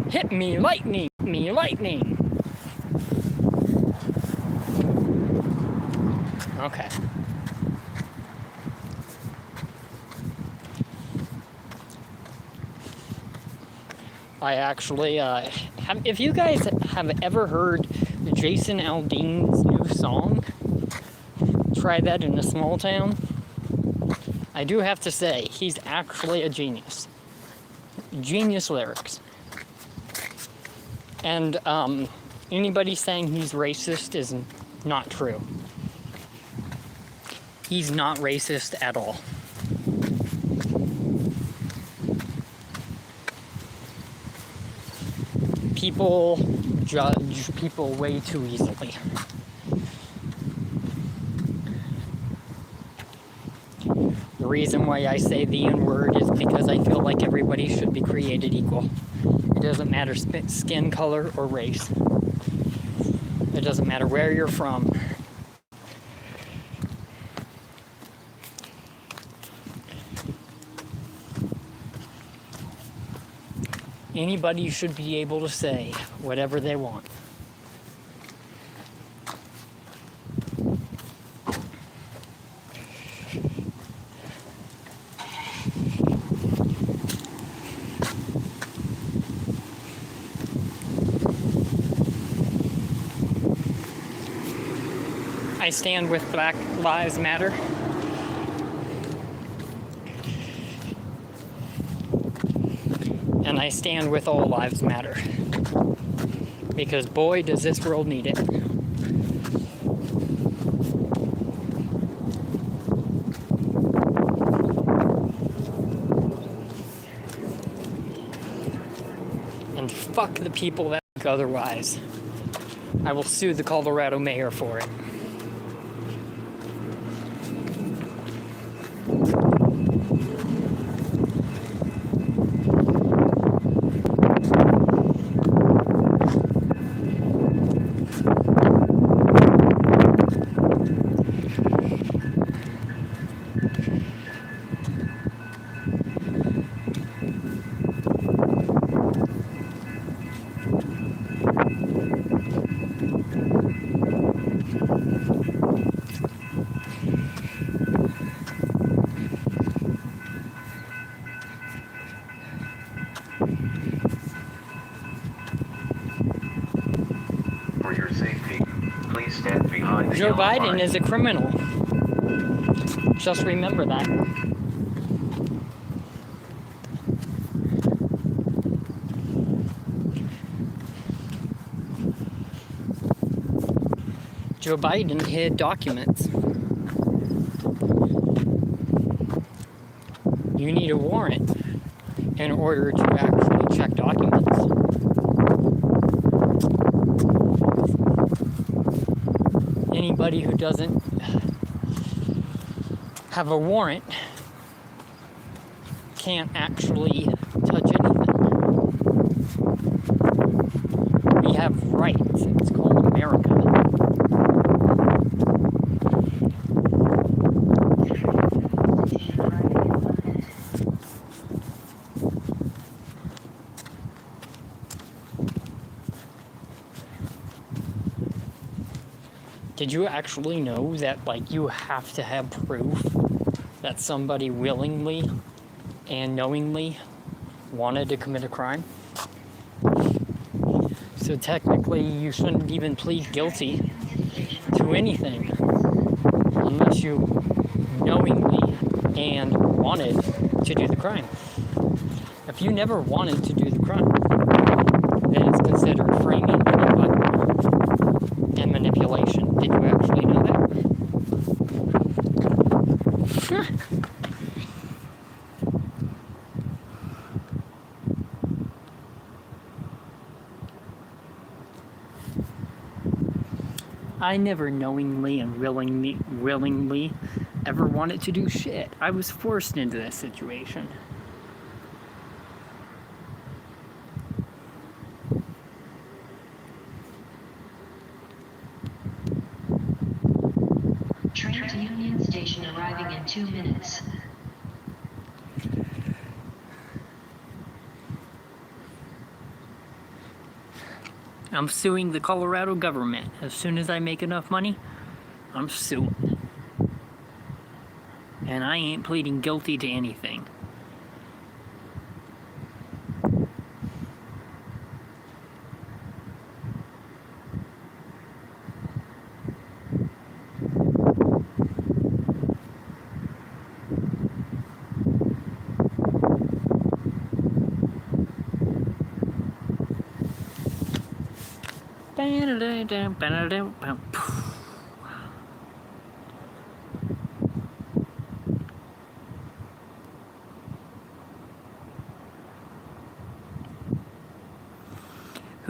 S1: Hit me, lightning, me, lightning. Okay. I actually, if you guys have ever heard Jason Aldean's new song, Try That in a Small Town, I do have to say, he's actually a genius. Genius lyrics. And anybody saying he's racist is not true. He's not racist at all. People judge people way too easily. The reason why I say the N-word is because I feel like everybody should be created equal. It doesn't matter skin color or race. It doesn't matter where you're from. Anybody should be able to say whatever they want. I stand with Black Lives Matter. And I stand with all lives matter. Because boy, does this world need it. And fuck the people that think otherwise. I will sue the Colorado mayor for it. Joe Biden is a criminal. Just remember that. Joe Biden hid documents. You need a warrant in order to actually check documents. Anybody who doesn't have a warrant can't actually touch anything. We have rights. It's called America. Did you actually know that, like, you have to have proof that somebody willingly and knowingly wanted to commit a crime? So technically, you shouldn't even plead guilty to anything unless you knowingly and wanted to do the crime. If you never wanted to do the crime, then it's considered framing and manipulation. Did you actually know that? I never knowingly and willingly ever wanted to do shit. I was forced into this situation.
S2: Train to Union Station arriving in 2 minutes.
S1: I'm suing the Colorado government. As soon as I make enough money, I'm suing. And I ain't pleading guilty to anything.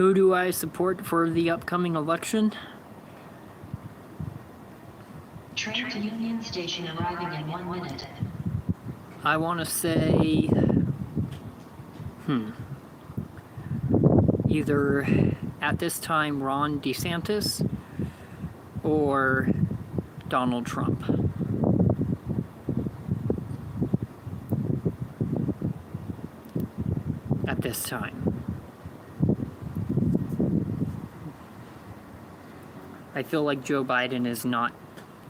S1: Who do I support for the upcoming election?
S2: Train to Union Station arriving in 1 minute.
S1: I want to say, either at this time Ron DeSantis or Donald Trump. At this time. I feel like Joe Biden is not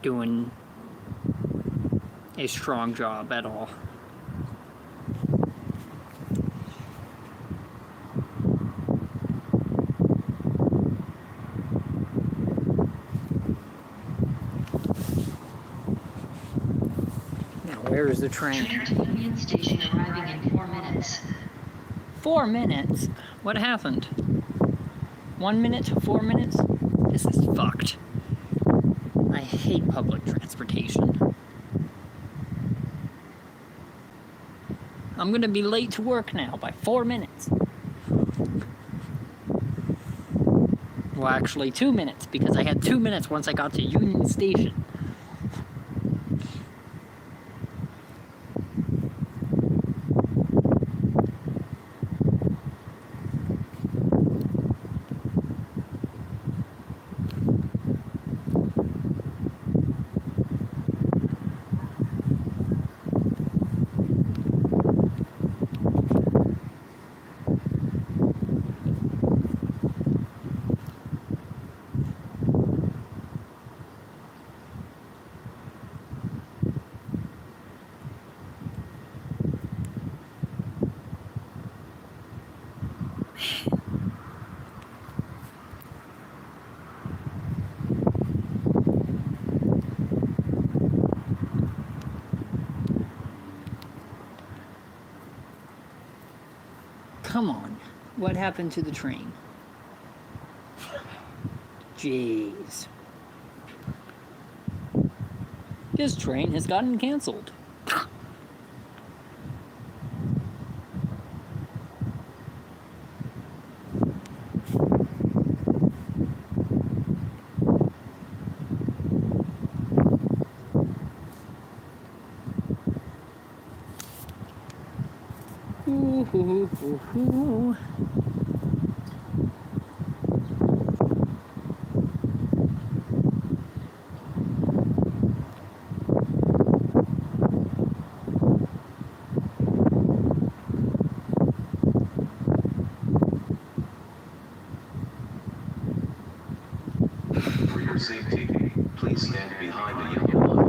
S1: doing a strong job at all. Now, where is the train?
S2: Train to Union Station arriving in 4 minutes.
S1: 4 minutes? What happened? 1 minute to 4 minutes? This is fucked. I hate public transportation. I'm gonna be late to work now by 4 minutes. Well, actually 2 minutes, because I had 2 minutes once I got to Union Station. Come on. What happened to the train? Jeez. This train has gotten canceled. Ooh, hoo, hoo, hoo, hoo.
S3: For your safety, please stand behind the yellow line.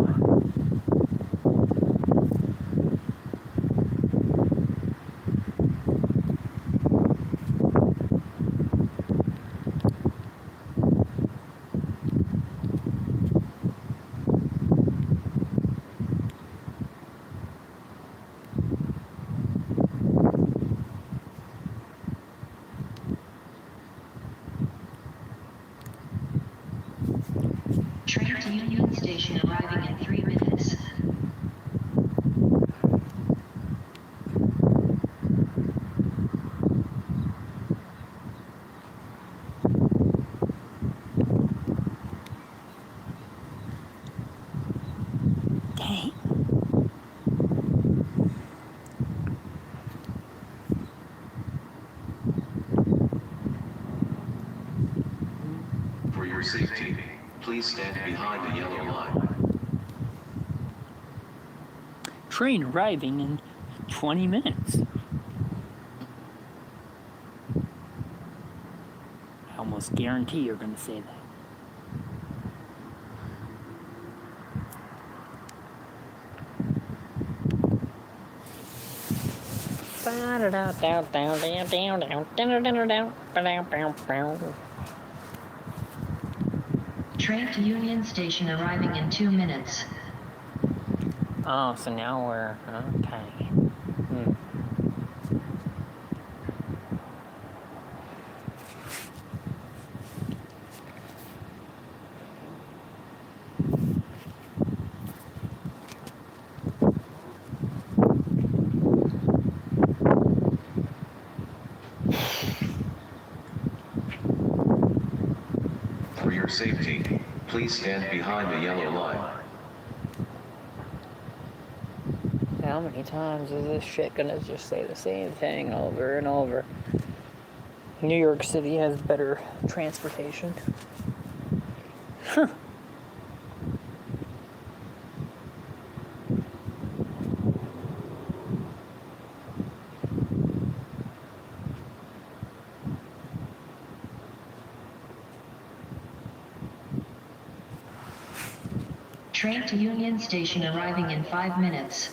S2: Train to Union Station arriving in 3 minutes.
S1: Dang.
S3: For your safety, please stand behind the yellow line.
S1: Train arriving in 20 minutes. I almost guarantee you're going to say that.
S2: Train to Union Station arriving in 2 minutes.
S1: Oh, so now we're okay.
S3: safety, please stand behind the yellow line.
S1: How many times is this shit gonna just say the same thing over and over? New York City has better transportation. Huh.
S2: Train to Union Station arriving in 5 minutes.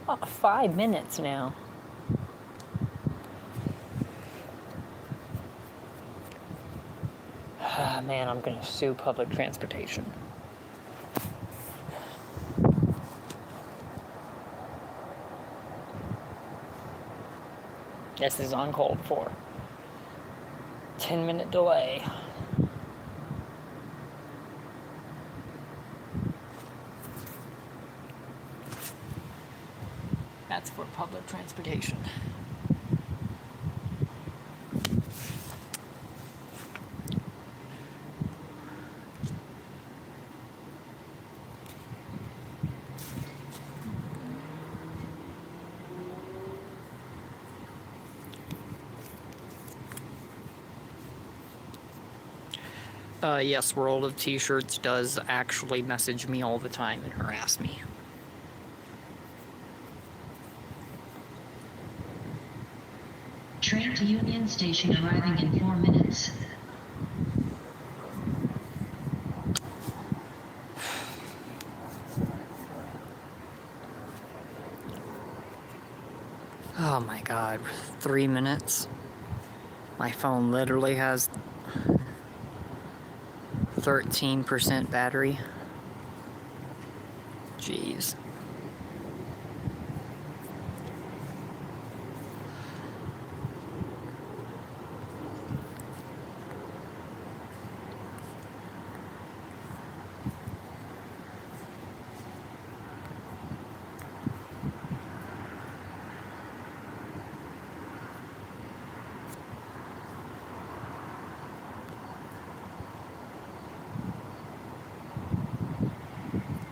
S1: Oh, 5 minutes now. Ah, man, I'm gonna sue public transportation. This is uncalled for. 10-minute delay. That's for public transportation. Yes, World of T-Shirts does actually message me all the time and harass me.
S2: Train to Union Station arriving in 4 minutes.
S1: Oh my god, 3 minutes? My phone literally has 13% battery. Jeez.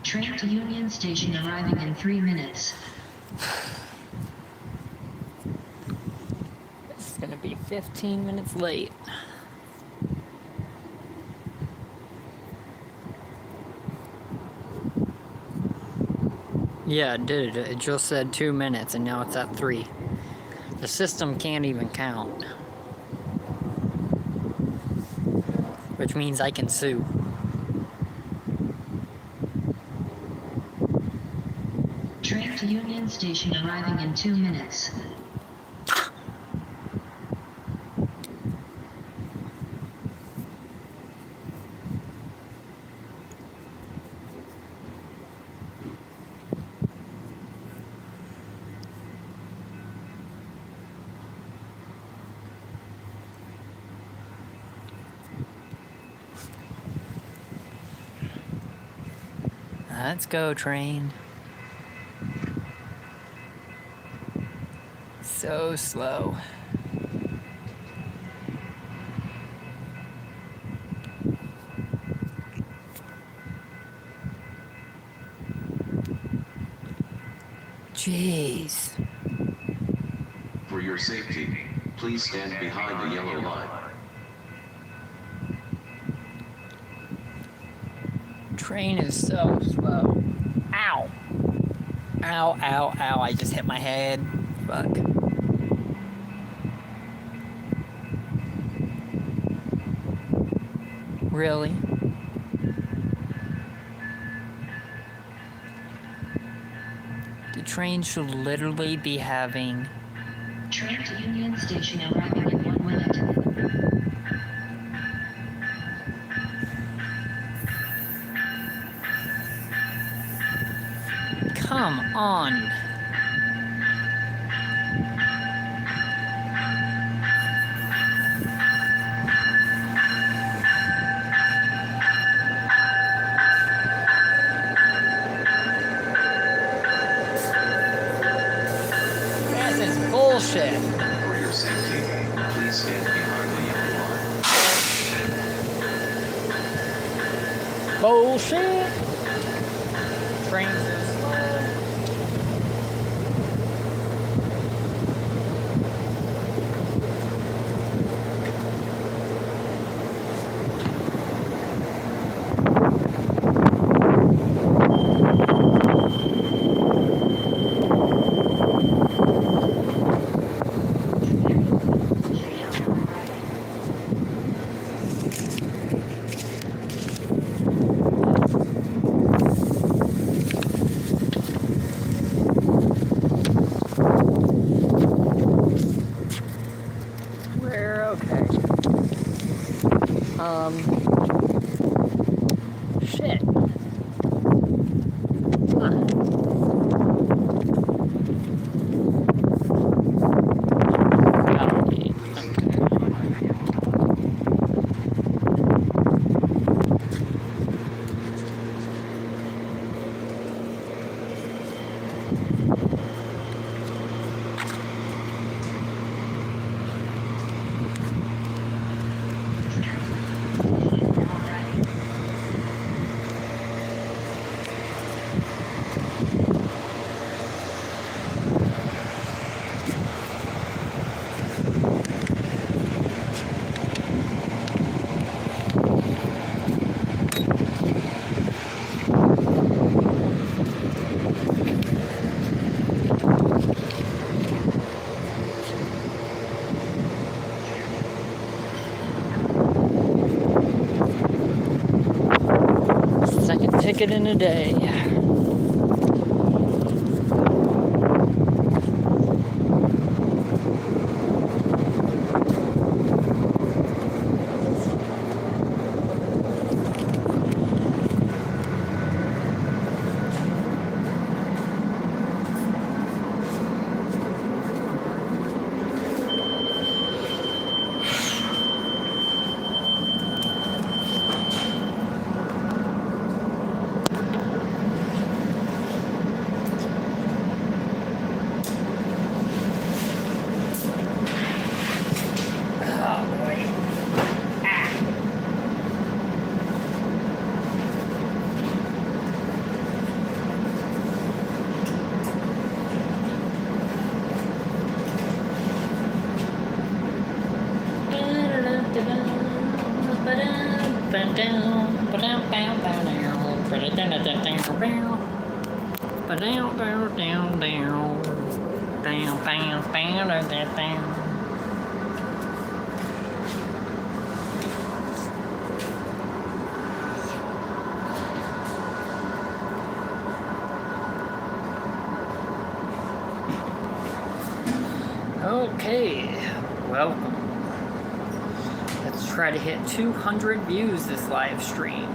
S2: Train to Union Station arriving in 3 minutes.
S1: This is gonna be 15 minutes late. Yeah, it did. It just said 2 minutes and now it's at 3. The system can't even count. Which means I can sue.
S2: Train to Union Station arriving in 2 minutes.
S1: Let's go, train. So slow. Jeez.
S3: For your safety, please stand behind the yellow line.
S1: Train is so slow. Ow. Ow, ow, ow. I just hit my head. Fuck. Really? The train should literally be having...
S2: Train to Union Station arriving in 1 minute.
S1: Come on. This is bull Bullshit.
S3: For your safety, please stand behind the yellow line.
S1: Bullshit. Trains are slow. We're okay. Shit. Huh. Golly. Second ticket in a day. Oh boy. Ah. Okay, welcome. Let's try to hit 200 views this live stream.